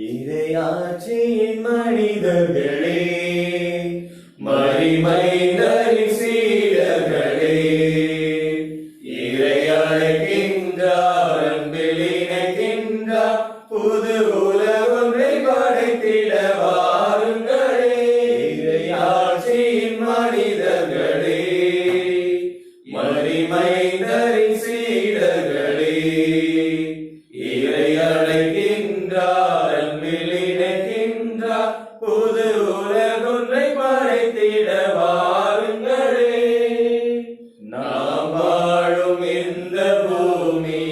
இறையாட்சியின் மனிதர்களே, மறிமைந்தரின் சீடர்களே, இறை அழைக்கின்றார், அன்பில் இணைக்கின்றார், புது உலகொன்றை படைத்திட வாருங்களே. இறையாட்சியின் மனிதர்களே, மறிமைந்தரின் சீடர்களே, இறை அழைக்கின்றார், அன்பில் இணைக்கின்றார், புது உலகொன்றை படைத்திட வாருங்களே. நாம் வாழும் இந்த பூமி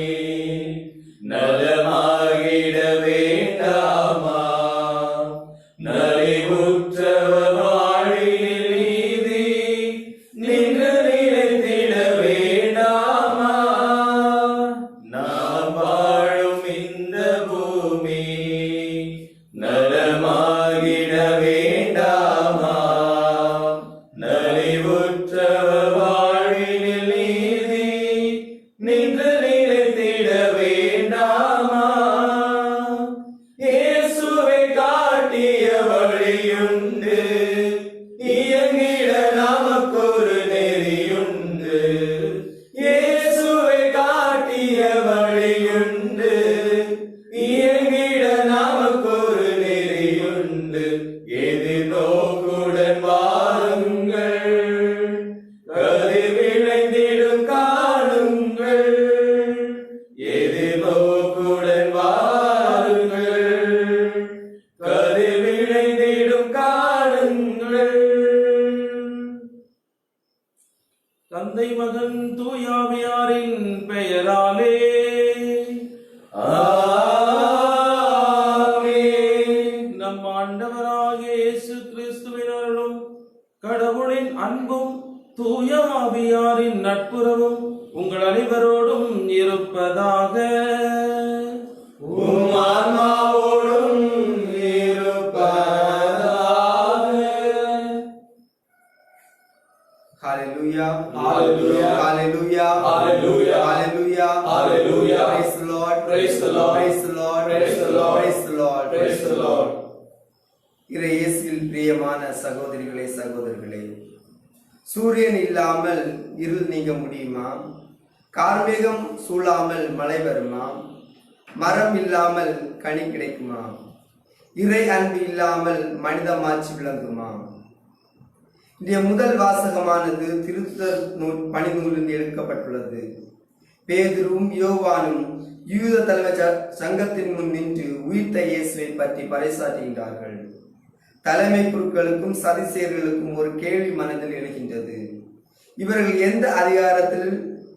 நலமாகிட வேண்டாமா? நலிவுற்றவர் வாழ்வில் நீதி நின்று நிலைத்திட வேண்டாமா? நாம் வாழும் இந்த பூமி நலமாகிட வேண்டாமா? நலிவுற்றவர் வாழ்வில் நீதி நின்று நிலைத்திட வேண்டாமா? இயேசுவை காட்டிய வழியுண்டு, இயங்கிட நமக்கொரு நெறியுண்டு. இயேசுவை காட்டிய வழியுண்டு, இயங்கிட நமக்கொரு நெறியுண்டு. எதிர்நோக்குடன் வாருங்கள், கதிர் விளைந்திடும் காணுங்கள். எதிர்நோக்குடன் வாருங்கள், கதிர் விளைந்திடும் காணுங்கள். தந்தை மகன் தூயாவியாரின் பெயராலே ஆமென். நம் ஆண்டவராகிய இயேசு கிறிஸ்துவின் அருளும் கடவுளின் அன்பும் தூய ஆவியாரின் நட்புறவும் உங்கள் அனைவரோடும் இருப்பதாக. உம் ஆன்மாவோடும் இருப்பதாக. Hallelujah. Hallelujah. Hallelujah. Hallelujah. Hallelujah. Hallelujah. Praise the Lord. Praise the Lord. Praise the Lord. Praise the Lord. Praise the Lord. Praise the Lord. இறை இயேசுவில் பிரியமான சகோதரிகளே, சகோதரர்களே, சூரியன் இல்லாமல் இருள் நீங்க முடியுமா? கார்மேகம் சூழாமல் மழை வருமா? மரம் இல்லாமல் கனி கிடைக்குமா? இறை அன்பு இல்லாமல் மனித மாட்சி விளங்குமா? இன்றைய முதல் வாசகமானது திருத்தூதர் பணிநூலில் எடுக்கப்பட்டுள்ளது. பேதுருவும் யோவானும் யூத தலைமை சங்கத்தின் முன் நின்று உயிர்த்த இயேசுவை பற்றி பறைசாற்றுகின்றார்கள். தலைமை குருக்களுக்கும் சதிசேயர்களுக்கும் ஒரு கேள்வி மனதில் எழுகின்றது. இவர்கள் எந்த அதிகாரத்தில்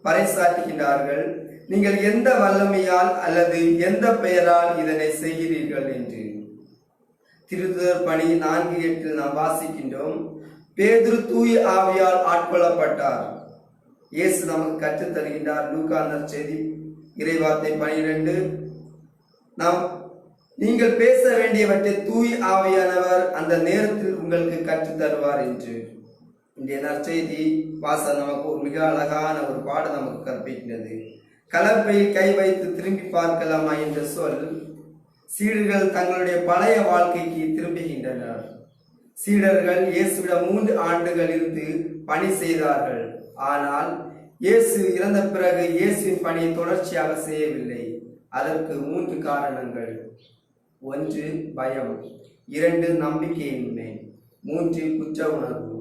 பறைசாற்றுகின்றார்கள்? நீங்கள் எந்த வல்லமையால் அல்லது எந்த பெயரால் இதனை செய்கிறீர்கள் என்று. திருத்தூதர் பணி 4:8 நாம் வாசிக்கின்றோம். பேதுரு தூய ஆவியால் ஆட்கொள்ளப்பட்டார். இயேசு நமக்கு கற்றுத் தருகின்றார். லூக்கா நற்செய்தி இறைவார்த்தை 12. நீங்கள் பேச வேண்டியவற்றை தூய ஆவியானவர் அந்த நேரத்தில் உங்களுக்கு கற்றுத் தருவார் என்று. இன்றைய நற்செய்தி வாசல் நமக்கு ஒரு மிக அழகான ஒரு பாடம் நமக்கு கற்பிக்கின்றது. கலப்பையில் கை வைத்து திரும்பி பார்க்கலாமா என்ற சொல் சீடர்கள் தங்களுடைய பழைய வாழ்க்கைக்கு திரும்புகின்றனர். சீடர்கள் இயேசுவிடம் 3 ஆண்டுகள் இருந்து பணி செய்தார்கள். ஆனால் இயேசு இறந்த பிறகு இயேசுவின் பணியை தொடர்ச்சியாக செய்யவில்லை. அதற்கு 3 காரணங்கள். 1 பயம், 2 நம்பிக்கையின்மை, 3 குற்ற உணர்வு.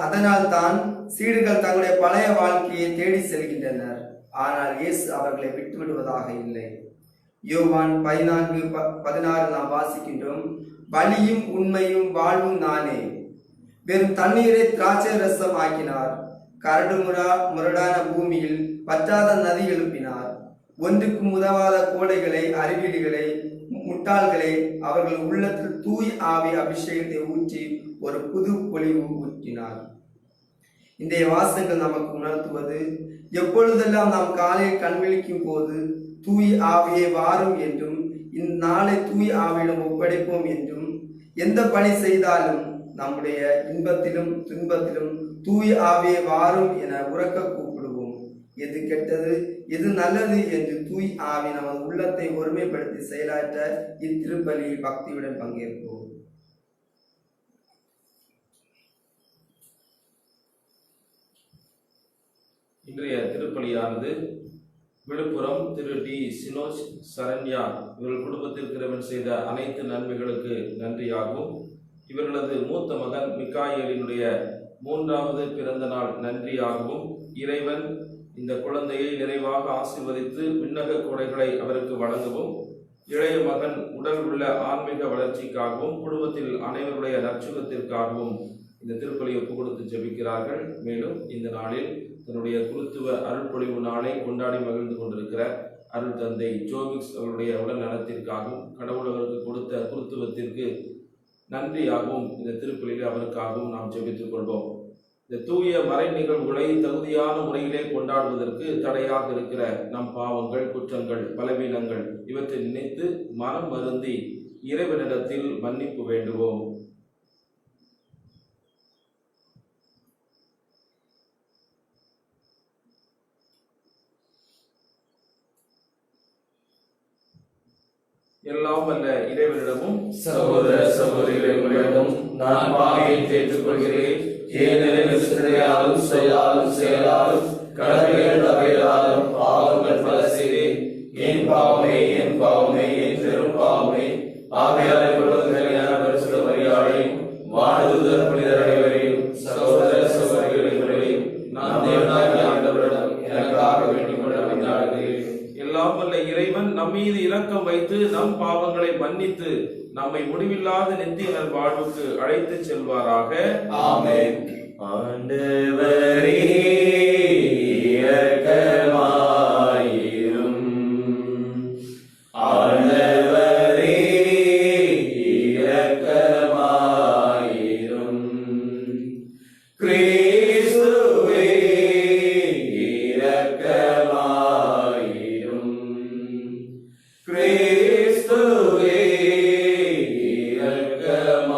அதனால் தான் சீடர்கள் தங்களுடைய பழைய வாழ்க்கையை தேடி செல்கின்றனர். ஆனால் இயேசு அவர்களை விட்டுவிடுவதாக இல்லை. யோவான் 14:16 நாம் வாசிக்கின்றோம். வழியும் உண்மையும் வாழ்வும் நானே. வெறும் தண்ணீரை திராட்சை ரசம் ஆக்கினார். கரடு முரடான பூமியில் பற்றாத நதி எழுப்பினார். ஒன்றுக்கும் உதவாத கோடைகளை, அறிவியல்களை, முட்டாள்களை அவர்கள் உள்ளத்தில் தூய் ஆவி அபிஷேகத்தை ஊற்றி ஒரு புது பொலிவு ஊற்றினார். இன்றைய வாசகங்கள் நமக்கு உணர்த்துவது, எப்பொழுதெல்லாம் நாம் காலையில் கண்விழிக்கும் போது தூய் ஆவியை வாரும் என்றும் இந்நாளை தூய் ஆவியிடம் ஒப்படைப்போம் என்றும், எந்த பணி செய்தாலும் நம்முடைய இன்பத்திலும் துன்பத்திலும் தூய் ஆவியை வாரும் என உரக்க கூப்பிடுவோம். எது கெட்டது எது நல்லது என்று தூய் ஆவி நமது உள்ளத்தை ஒருமைப்படுத்தி செயலாற்ற இத்திருப்பலியில் பக்தியுடன் பங்கேற்போம். இன்றைய திருப்பலியானது விழுப்புரம் திரு டி சினோஜ் சரண்யா இவர்கள் குடும்பத்திற்கு இறைவன் செய்த அனைத்து நன்மைகளுக்கு நன்றியாகும். இவர்களது மூத்த மகன் மிக்காயலினுடைய 3வது பிறந்த நாள் நன்றியாகவும், இறைவன் இந்த குழந்தையை நிறைவாக ஆசீர்வதித்து விண்ணக கொடைகளை அவருக்கு வழங்கவும், இளைய மகன் உடல் உள்ள ஆன்மீக வளர்ச்சிக்காகவும் குடும்பத்தில் அனைவருடைய நற்சுகத்திற்காகவும் இந்த திருப்பலியை ஒப்பு கொடுத்து ஜெபிக்கிறார்கள். மேலும் இந்த நாளில் தன்னுடைய குருத்துவ அருள்பொழிவு நாளை கொண்டாடி மகிழ்ந்து கொண்டிருக்கிற அருள் தந்தை ஜோபிக்ஸ் அவருடைய உடல் நலத்திற்காகவும் கடவுள் அவருக்கு கொடுத்த குருத்துவத்திற்கு நன்றியாகவும் இந்த திருப்பலியில் அவருக்காகவும் நாம் ஜெபித்துக் கொள்வோம். இந்த தூய மறை நிகழ்வுகளை தகுதியான முறையிலே கொண்டாடுவதற்கு தடையாக இருக்கிற நம் பாவங்கள், குற்றங்கள், பலவீனங்கள் இவற்றை நினைத்து மனம் வருந்தி இறைவனிடத்தில் மன்னிப்பு வேண்டுவோம். எல்லாம் வல்ல இறைவனிடமும் சகோதர சகோதரிகளிடமும் நான் பாவியை ஏற்றுக்கொள்கிறேன். ஏனெனில் சிந்தையாலும் சொல்லாலும் செயலாலும் கடமைகள் தவறினாலும் பாவங்கள் பல செய்தேன். என் பாவமே என் பாவமே என் பெரும் பாவமே. ஆகையால் பரிசுத்த மரியாதையும் வானதூதர் புனிதர் அனைவரையும் சகோதர சகோதரிகளையும் நான் தேவனாகிய ஆண்டவரிடம் எனக்காக வேண்டிக் கொள்ள மன்றாடுகிறேன். எல்லாம் வல்ல இறைவன் நம் மீது இரக்கம் வைத்து நம் பாவங்களை மன்னித்து நம்மை முடிவில்லாத நித்திய நல்வாழ்வுக்கு அழைத்து செல்வாராக. ஆமென். ஆண்டவரே இரக்கமாயிரும். ஆண்டவரே இரக்கமாயிரும். கிறிஸ்துவே இரக்கமாயிரும். கிறிஸ்துவே இரக்கமாயிரும்.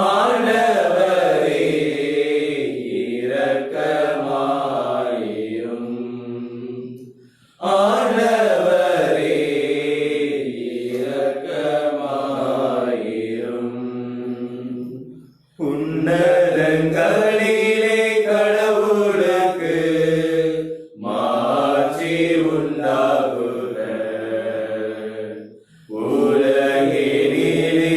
ஆண்டவரே இரக்கமாயிரும். ஆண்டவரே இரக்கமாயிரும். உன்னதங்களிலே கடவுளுக்கு மாட்சி உண்டாகுக. உலகினிலே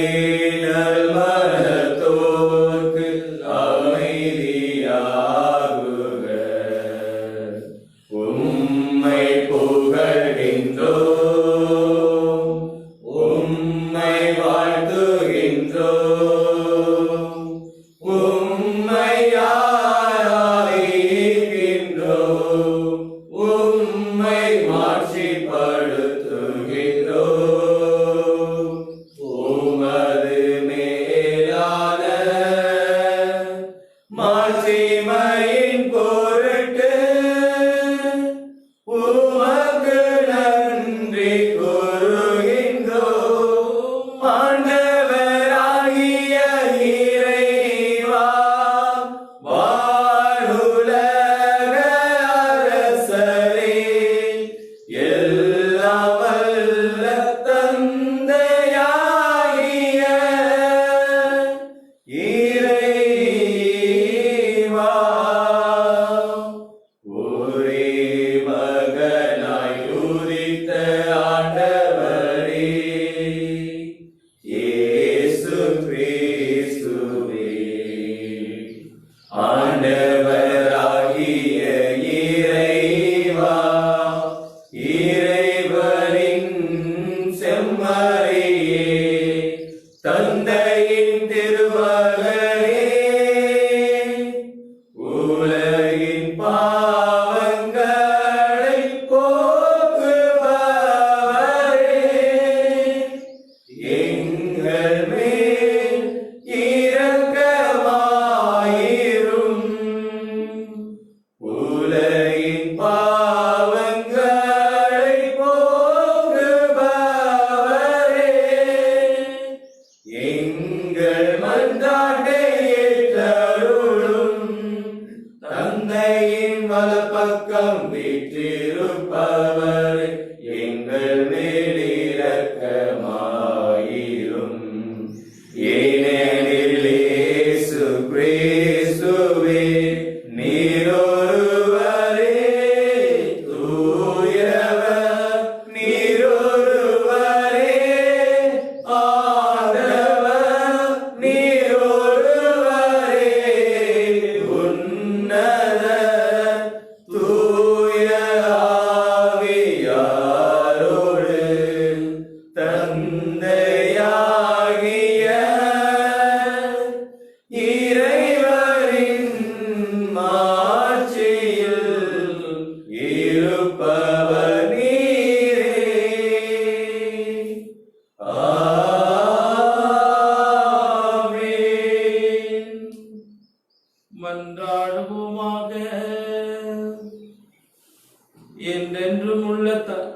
நல்மனத்தோர்க்கு அமைதியாகுக. உம்மை புகழ்கின்றோம். உம்மை வாழ்த்துகின்றோம். உம்மை ஆராதிக்கின்றோம். உம்மை மாட்சிப்படுத்துகின்றோம். உமது மேலான மாட்சிமையின் பொருட்டு உமக்கு நன்றி கூறுகின்றோம். ஆண்டவராகிய இறைவா, வானுலக அரசரே, எல்லாம் வல்ல தந்தையாகிய இறைவா, ஒரே மகனாய் உதித்த ஆண்டவரே, இயேசு கிறிஸ்துவே, ஆண்டவராகிய இறைவா, இறைவனின் செம்மறியே, தந்தையின் திருமகனே, உலகின் பாவங்களை போக்குபவரே, எங்கள் மேல் இரக்கமாயிரும். உலகின் பாவங்களை போக்குபவரே, எங்கள் மன்றாட்டை ஏற்றருளும்.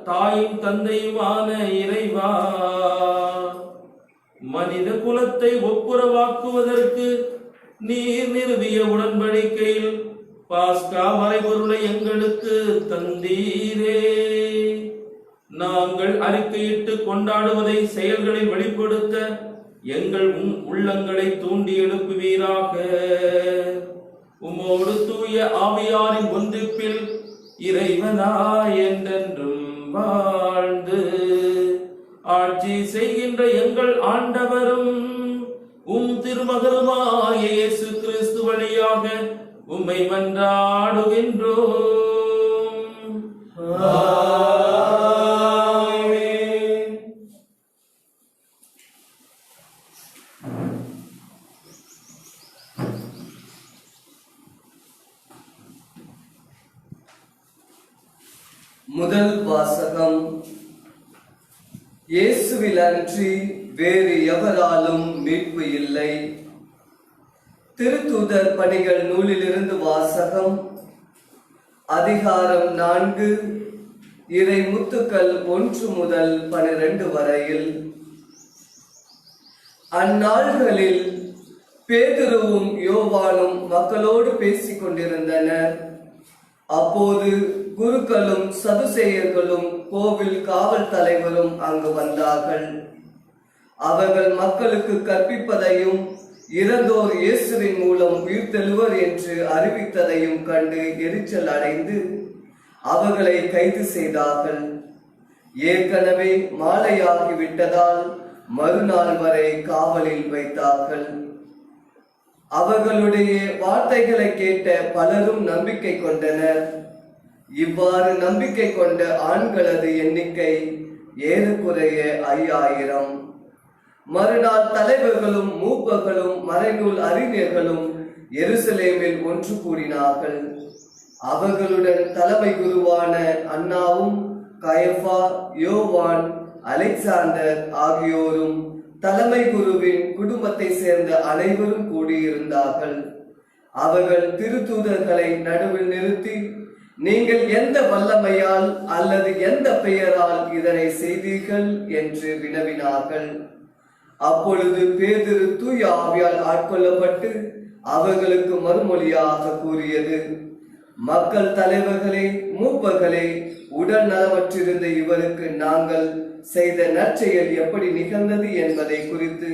தாயும் தந்தையுமான இறைவா, மனித குலத்தை ஒப்புரவாக்குவதற்கு நீர் நிறுவிய உடன்படிக்கையில் பாஸ்கா மறைபொருளை எங்களுக்கு தந்தீரே. நாங்கள் அறிக்கையிட்டு கொண்டாடுவதை செயல்களில் வெளிப்படுத்த எங்கள் உள்ளங்களை தூண்டி எழுப்புவீராக. உம்மோடு தூய ஆவியாரின் ஒன்றிப்பில் இறைவனாய் என்றென்றும் வாழ்ந்து ஆட்சி செய்கின்ற எங்கள் ஆண்டவரும் உம் திருமகனுமாய இயேசு கிறிஸ்து வழியாக உம்மை மன்றாடுகின்றோம். முதல் வாசகம். இயேசுவில் அன்றி வேறு எவராலும் மீட்பு இல்லை. திருத்தூதர் பணிகள் நூலிலிருந்து வாசகம். அதிகாரம் 4, இறை முத்துக்கள் 1 முதல் 12 வரையில். அந்நாள்களில் பேதுருவும் யோவானும் மக்களோடு பேசிக் கொண்டிருந்தனர். அப்போது குருக்களும் சதுசேயர்களும் கோவில் காவல் தலைவரும் அங்கு வந்தார்கள். அவர்கள் மக்களுக்கு கற்பிப்பதையும் இறந்தோர் இயேசுவின் மூலம் உயிர்த்தெழுவர் என்று அறிவித்ததையும் கண்டு எரிச்சல் அடைந்து அவர்களை கைது செய்தார்கள். ஏற்கனவே மாலையாகிவிட்டதால் மறுநாள் வரை காவலில் வைத்தார்கள். அவர்களுடைய வார்த்தைகளை கேட்ட பலரும் நம்பிக்கை கொண்டனர். இவ்வாறு நம்பிக்கை கொண்ட ஆண்களது எண்ணிக்கை ஏறக்குறைய 5000. மறுநாள் தலைவர்களும் மூப்பர்களும் மறைநூல் அறிஞர்களும் எருசலேமில் ஒன்று கூடினார்கள். அவர்களுடன் தலைமை குருவான அன்னாவும் கயபா, யோவான், அலெக்சாண்டர் ஆகியோரும் தலைமை குருவின் குடும்பத்தை சேர்ந்த அனைவரும் கூடியிருந்தார்கள். அவர்கள் திருத்தூதர்களை நடுவில் நிறுத்தி, நீங்கள் எந்த வல்லமையால் அல்லது எந்த பெயரால் இதனை செய்தீர்கள் என்று வினவினார்கள். அப்பொழுது பேதுரு தூய ஆவியால் ஆட்கொள்ளப்பட்டு அவர்களுக்கு மறுமொழியாக கூறியது, மக்கள் தலைவர்களே, மூப்பர்களே, உடல் நலமற்றிருந்த இவருக்கு நாங்கள் செய்த நற்செயல் எப்படி நிகழ்ந்தது என்பதை குறித்து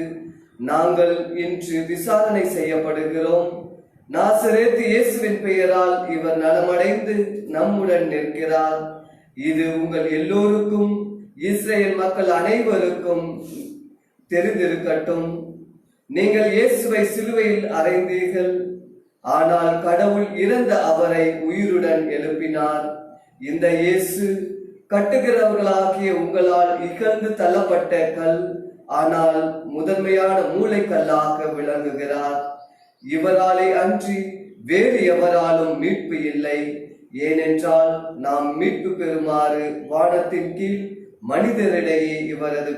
நாங்கள் இன்று விசாரணை செய்யப்படுகிறோம். நாசரேத்து இயேசுவின் பெயரால் இவர் நலமடைந்து நம்முடன் நிற்கிறார். இது உங்கள் எல்லோருக்கும் இஸ்ரேல் மக்கள் அனைவருக்கும் தெரிந்திருக்கட்டும். நீங்கள் இயேசுவை சிலுவையில் அறைந்தீர்கள். ஆனால் கடவுள் இறந்த அவரை உயிருடன் எழுப்பினார். இந்த இயேசு கட்டுகிறவர்களாகிய உங்களால் இகழ்ந்து தள்ளப்பட்ட கல், ஆனால் முதன்மையான மூளைக்கல்லாக விளங்குகிறார். இவராலே அன்றி வேறு எவராலும் மீட்பு இல்லை. ஏனென்றால் நாம் மீட்பு பெறுமாறு வானத்தின் கீழ் மனிதரிடையே இவரது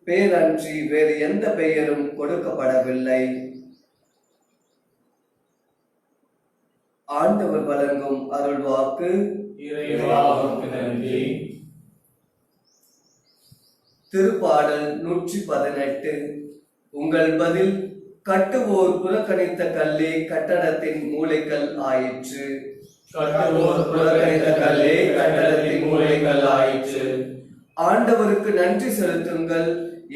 பேரன்றி வேறு எந்த பெயரும் கொடுக்கப்படவில்லை. ஆண்டவர் வழங்கும் அருள்வாக்கு. திருப்பாடல் 118. உங்கள் பதில், கட்டுவோர் புறக்கணித்த கல்லே கட்டடத்தின் மூலைக்கல் ஆயிற்று. கட்டுவோர் புறக்கணித்த கல்லே கட்டடத்தின் மூலைக்கல் ஆயிற்று. ஆண்டவருக்கு நன்றி செலுத்துங்கள்,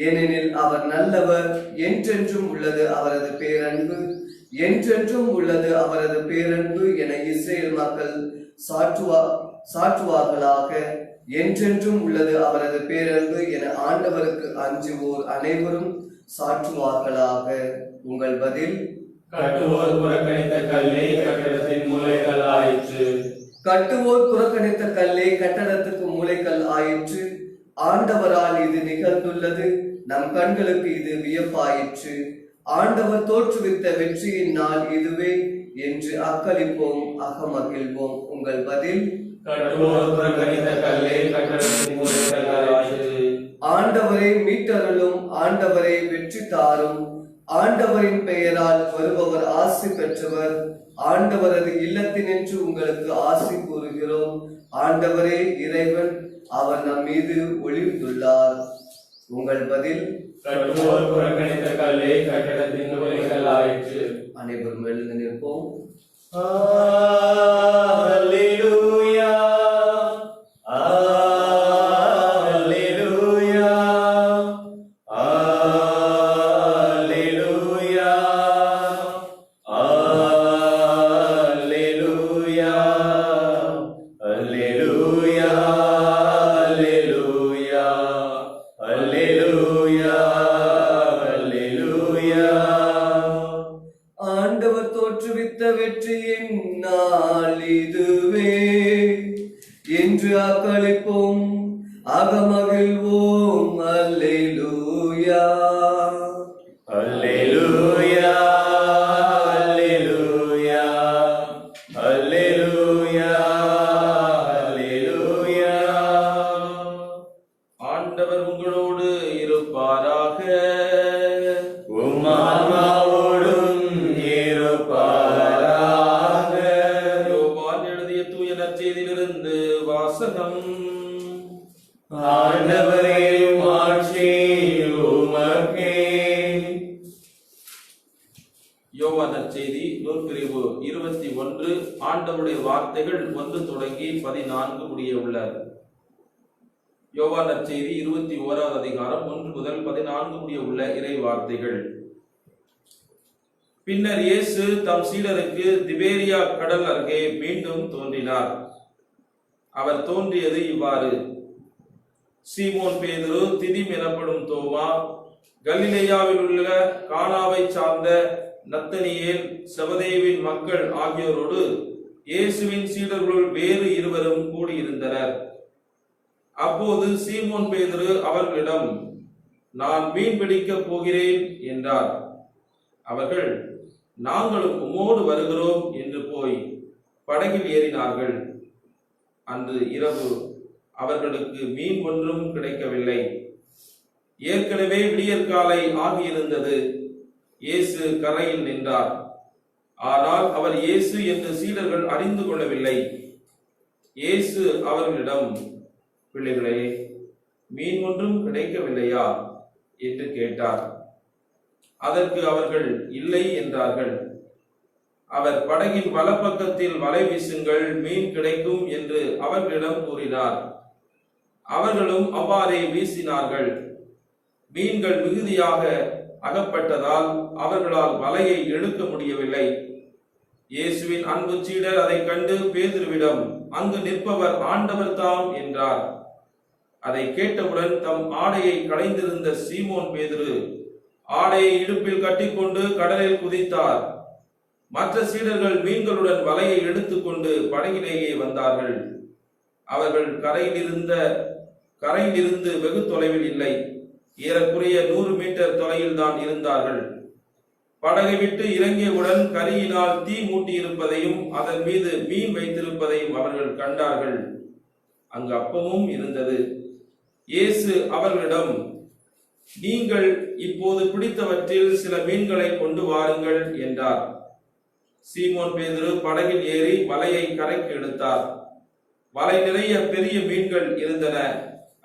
ஏனெனில் அவர் நல்லவர். என்றென்றும் உள்ளது அவரது பேரன்பு, என்றென்றும் உள்ளது அவரது பேரன்பு என இஸ்ரேல் மக்கள் சாற்றுவார்களாக. என்றென்றும் உள்ளது அவரது பேரன்பு என ஆண்டவருக்கு அஞ்சுவோர் அனைவரும் சாற்றுவார்களாக. உங்கள் பதில், கட்டுவோர் புறக்கணித்த கல்லே கட்டடத்தின் மூலைக்கல் ஆயிற்று. கட்டுவோர் புறக்கணித்த கல்லே கட்டடத்துக்கு மூலைக்கல் ஆயிற்று. ஆண்டவரால் இது நிகழ்ந்துள்ளது, நம் கண்களுக்கு இது வியப்பாயிற்று. ஆண்டவர் தோற்றுவித்த வெற்றியின் நாள் இதுவே என்று அக்களிப்போம், அகமகிழ்வோம். உங்கள் பதில், கட்டுவோர் புறக்கணித்த கல்லே கட்டடத்தின் மூலைக்கல் ஆயிற்று. ஆண்டவரை மீட்டருளும், ஆண்டவரை வெற்றி தாரும். ஆண்டவரின் பெயரால் வருபவர் ஆசி பெற்றவர். ஆண்டவரது இல்லத்தினின்று உங்களுக்கு ஆசி கூறுகிறோம். ஆண்டவரே இறைவன், அவர் நம் மீது ஒளிர்ந்துள்ளார். உங்கள் பதில்? கட்டுவோர் புறக்கணித்த கல்லே கட்டடத்தின் மூலைகள் ஆயிற்று. அனைவரும் எழுந்து நிற்போம். அல்லேலூயா, அல்லேலூயா, அல்லேலூயா, அல்லேலூயா, அல்லேலூயா, அல்லேலூயா, அல்லேலூயா, அல்லேலூயா. ஆண்டவர் தோற்றுவித்த வெற்றியின் நாள் இதுவே என்று அக்களிப்போம், அகமகிழ்வோம். அல்லேலூயா, அல்லேலூயா, அல்லேலூயா, அல்லேலூயா, அல்லேலூயா. ஆண்டவர் உங்களோடு இருப்பாராக. உம் ஆன்மாவோடும் இருப்பாராக. யோவான் எழுதிய தூய நற்செய்தியிலிருந்து வாசகம். ஆண்டவரே, மாட்சி உமக்கே. யோவான் நற்செய்தி நூற்பிரிவு 21. ஆண்டவருடைய வார்த்தைகள் 1 தொடங்கி 14 முடிய உள்ளது. யோவான் நற்செய்தி 21வது அதிகாரம் 1 முதல் 14 முடிய உள்ள இறை வார்த்தைகள். பின்னர் இயேசு தம் சீடருக்கு திபேரியா கடல் அருகே மீண்டும் தோன்றினார். அவர் தோன்றியது இவ்வாறு: சீமோன் பேதுரு, திதிம் எனப்படும் தோமா, கலிலேயாவில் உள்ள கானாவை சார்ந்த நத்தனியேல், செபதேவின் மக்கள் ஆகியோரோடு இயேசுவின் சீடர்களுள் வேறு இருவரும் கூடியிருந்தனர். அப்போது சீமோன் பேதுரு அவர்களிடம், நான் மீன் பிடிக்கப் போகிறேன் என்றார். அவர்கள், நாங்களும் உம்மோடு வருகிறோம் என்று போய் படகில் ஏறினார்கள். அன்று இரவு அவர்களுக்கு மீன் ஒன்றும் கிடைக்கவில்லை. ஏற்கனவே விடியற்காலை ஆகியிருந்தது. இயேசு கரையில் நின்றார். ஆனால் அவர் இயேசு என்று சீடர்கள் அறிந்து கொள்ளவில்லை. இயேசு அவர்களிடம், பிள்ளைகளே, மீன் ஒன்றும் கிடைக்கவில்லையா என்று கேட்டார். அதற்கு அவர்கள் இல்லை என்றார்கள். அவர் படகின் வலப்பக்கத்தில் வலை வீசுங்கள், மீன் கிடைக்கும் என்று அவர்களிடம் கூறினார். அவர்களும் அவ்வாறே வீசினார்கள். மீன்கள் மிகுதியாக அகப்பட்டதால் அவர்களால் வலையை இழுக்க முடியவில்லை. இயேசுவின் அன்பு சீடர் அதை கண்டு பேதுருவிடம், அங்கு நிற்பவர் ஆண்டவர் தாம் என்றார். அதை கேட்டவுடன் தம் ஆடையை களைந்திருந்த சீமோன் பேதுரு ஆடையை இடுப்பில் கட்டிக்கொண்டு கடலில் குதித்தார். மற்ற சீடர்கள் மீன்களுடன் வலையை எடுத்துக்கொண்டு படகிலேயே வந்தார்கள். அவர்கள் கரையிலிருந்து வெகு தொலைவில் இல்லை, ஏறக்குறைய 100 மீட்டர் தொலைவில் தான் இருந்தார்கள். படகை விட்டு இறங்கியவுடன் கரியினால் தீ மூட்டி இருப்பதையும் அதன் மீது மீன் வைத்திருப்பதையும் அவர்கள் கண்டார்கள். அங்கு அப்பமும் இருந்தது. இயேசு அவர்களிடம், நீங்கள் இப்போது பிடித்தவற்றில் சில மீன்களை கொண்டு வாருங்கள் என்றார். சீமோன் பேதுரு படகில் ஏறி வலையை கரைக்கு எடுத்தார். வலை நிறைய பெரிய மீன்கள் இருந்தன.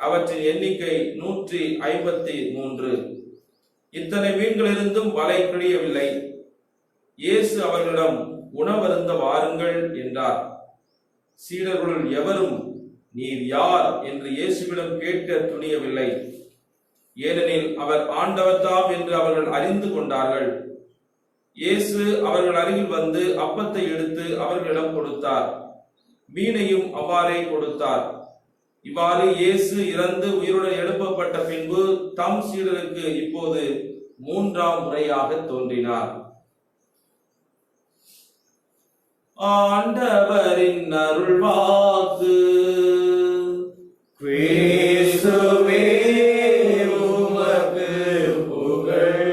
அவற்றின் எண்ணிக்கை 153. இத்தனை மீன்களிருந்தும் வலை கிழியவில்லை. இயேசு அவர்களிடம், உணவருந்த வாருங்கள் என்றார். சீடர்களுள் எவரும், நீர் யார் என்று இயேசுவிடம் கேட்க துணியவில்லை. ஏனெனில் அவர் ஆண்டவர் தாம் என்று அவர்கள் அறிந்து கொண்டார்கள். இயேசு அவர்கள் அருகில் வந்து அப்பத்தை எடுத்து அவர்களிடம் கொடுத்தார். மீனையும் அவ்வாறே கொடுத்தார். இவ்வாறு இயேசு இறந்து உயிருடன் எழுப்பப்பட்ட பின்பு தம் சீடருக்கு இப்போது 3ஆம் முறையாக தோன்றினார். ஆண்டவரின் அருள்வாக்கு. கிறிஸ்துவே, உமக்கு புகழ்.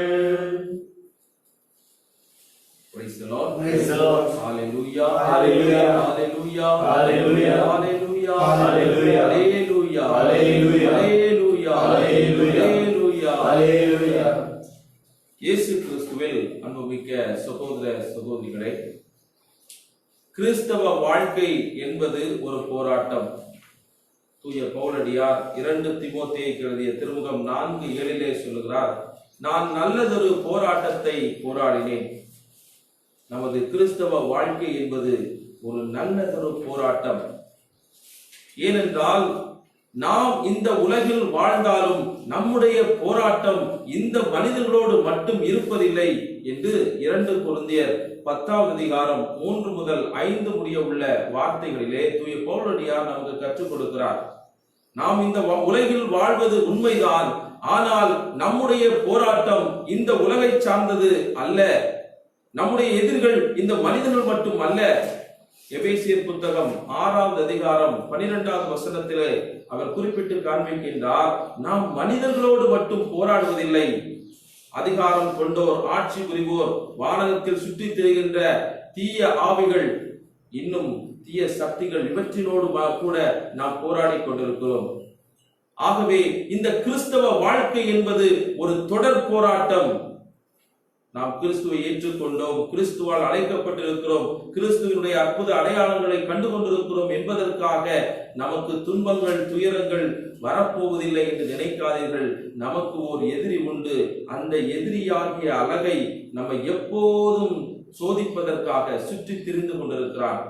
Praise the Lord. Praise the Lord. Hallelujah. Hallelujah. Hallelujah. Hallelujah. Hallelujah. Hallelujah. Hallelujah. Hallelujah. Hallelujah. Hallelujah. Hallelujah. Hallelujah. இயேசு கிறிஸ்துவில் அன்புமிக்க சகோதர சகோதரிகளே, கிறிஸ்தவ வாழ்க்கை என்பது ஒரு போராட்டம். தூய பவுலடியார் 2 தீமோத்தேயுக்கு எழுதிய திருமுகம் 4:7 சொல்லுகிறார், நான் நல்லதொரு போராட்டத்தை போராடினேன். நமது கிறிஸ்தவ வாழ்க்கை என்பது ஒரு நல்லதொரு போராட்டம். ஏனென்றால் நாம் இந்த உலகில் வாழ்ந்தாலும் நம்முடைய போராட்டம் இந்த மனிதர்களோடு மட்டும் இருப்பதில்லை என்று 2 கொரிந்தியர் 10வது அதிகாரம் 3 முதல் 5 முடிய உள்ள வார்த்தைகளிலே தூய பவுலடியார் நமக்கு கற்றுக் கொடுக்கிறார். நாம் இந்த உலகில் வாழ்வது உண்மைதான், ஆனால் நம்முடைய போராட்டம் இந்த உலகை சார்ந்தது அல்ல. நம்முடைய எதிரிகள் இந்த மனிதர்கள் மட்டும் அல்ல. எபேசியர் புத்தகம் 6வது அதிகாரம் 12வது வசனத்திலே அவர் குறிப்பிட்டு காண்பிக்கின்றார், நாம் மனிதர்களோடு மட்டும் போராடுவதில்லை. அதிகாரம் கொண்டோர், ஆட்சி புரிவோர், வானகத்தில் சுற்றி திரிகின்ற தீய ஆவிகள், இன்னும் தீய சக்திகள், இவற்றினோடு கூட நாம் போராடி கொண்டிருக்கிறோம். ஆகவே இந்த கிறிஸ்தவ வாழ்க்கை என்பது ஒரு தொடர் போராட்டம். நாம் கிறிஸ்துவை ஏற்றுக்கொண்டோம், கிறிஸ்துவால் அழைக்கப்பட்டிருக்கிறோம், கிறிஸ்துவனுடைய அற்புத அடையாளங்களை கண்டு கொண்டிருக்கிறோம் என்பதற்காக நமக்கு துன்பங்கள், துயரங்கள் வரப்போவதில்லை என்று நினைக்காதீர்கள். நமக்கு ஒரு எதிரி உண்டு. அந்த எதிரியாகிய அழகை நம்மை எப்போதும் சோதிப்பதற்காக சுற்றி திரிந்து கொண்டிருக்கிறான்.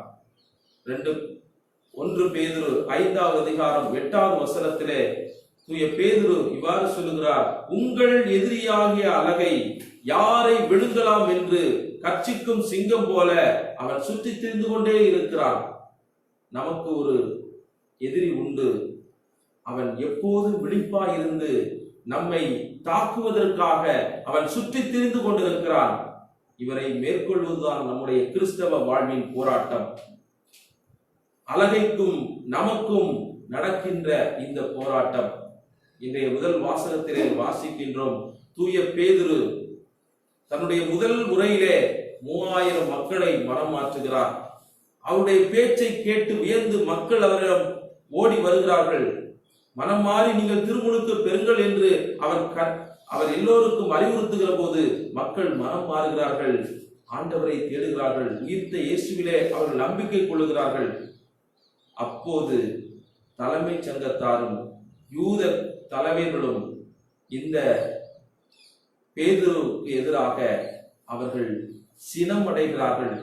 1 பேதுரு 5வது அதிகாரம் 8வது வசனத்திலே தூய பேதுரு இவ்வாறு சொல்லுகிறார், உங்கள் எதிரியாகிய அழகை யாரை விழுங்கலாம் என்று கர்ச்சிக்கும் சிங்கம் போல அவன் சுற்றி திரிந்து கொண்டே இருக்கிறான். நமக்கு ஒரு எதிரி உண்டு. அவன் எப்போதும் விழிப்பாயிருந்து நம்மை தாக்குவதற்காக அவன் சுற்றி திரிந்து கொண்டிருக்கிறான். இவரை மேற்கொள்வதுதான் நம்முடைய கிறிஸ்தவ வாழ்வின் போராட்டம். அழகைக்கும் நமக்கும் நடக்கின்ற இந்த போராட்டம் இன்றைய முதல் வாசகத்திலே வாசிக்கின்றோம். தூய பேதுரு தன்னுடைய முதல் முறையிலே 3000 மக்களை மனம் மாற்றுகிறார். அவருடைய பேச்சை கேட்டு வியந்து மக்கள் அவரிடம் ஓடி வருகிறார்கள். மனம் மாறி நீங்கள் திருமுழுக்கு பெறுங்கள் என்று அவர் எல்லோருக்கும் அறிவுறுத்துகிற போது மக்கள் மனம் மாறுகிறார்கள், ஆண்டவரை தேடுகிறார்கள், உயிர்த்த இயேசுவிலே அவர்கள் நம்பிக்கை கொள்ளுகிறார்கள். அப்போது தலைமை சங்கத்தாரும் யூத தலைவர்களும் இந்த பேதுருக்கு எதிராக அவர்கள் சினமடைகிறார்கள்,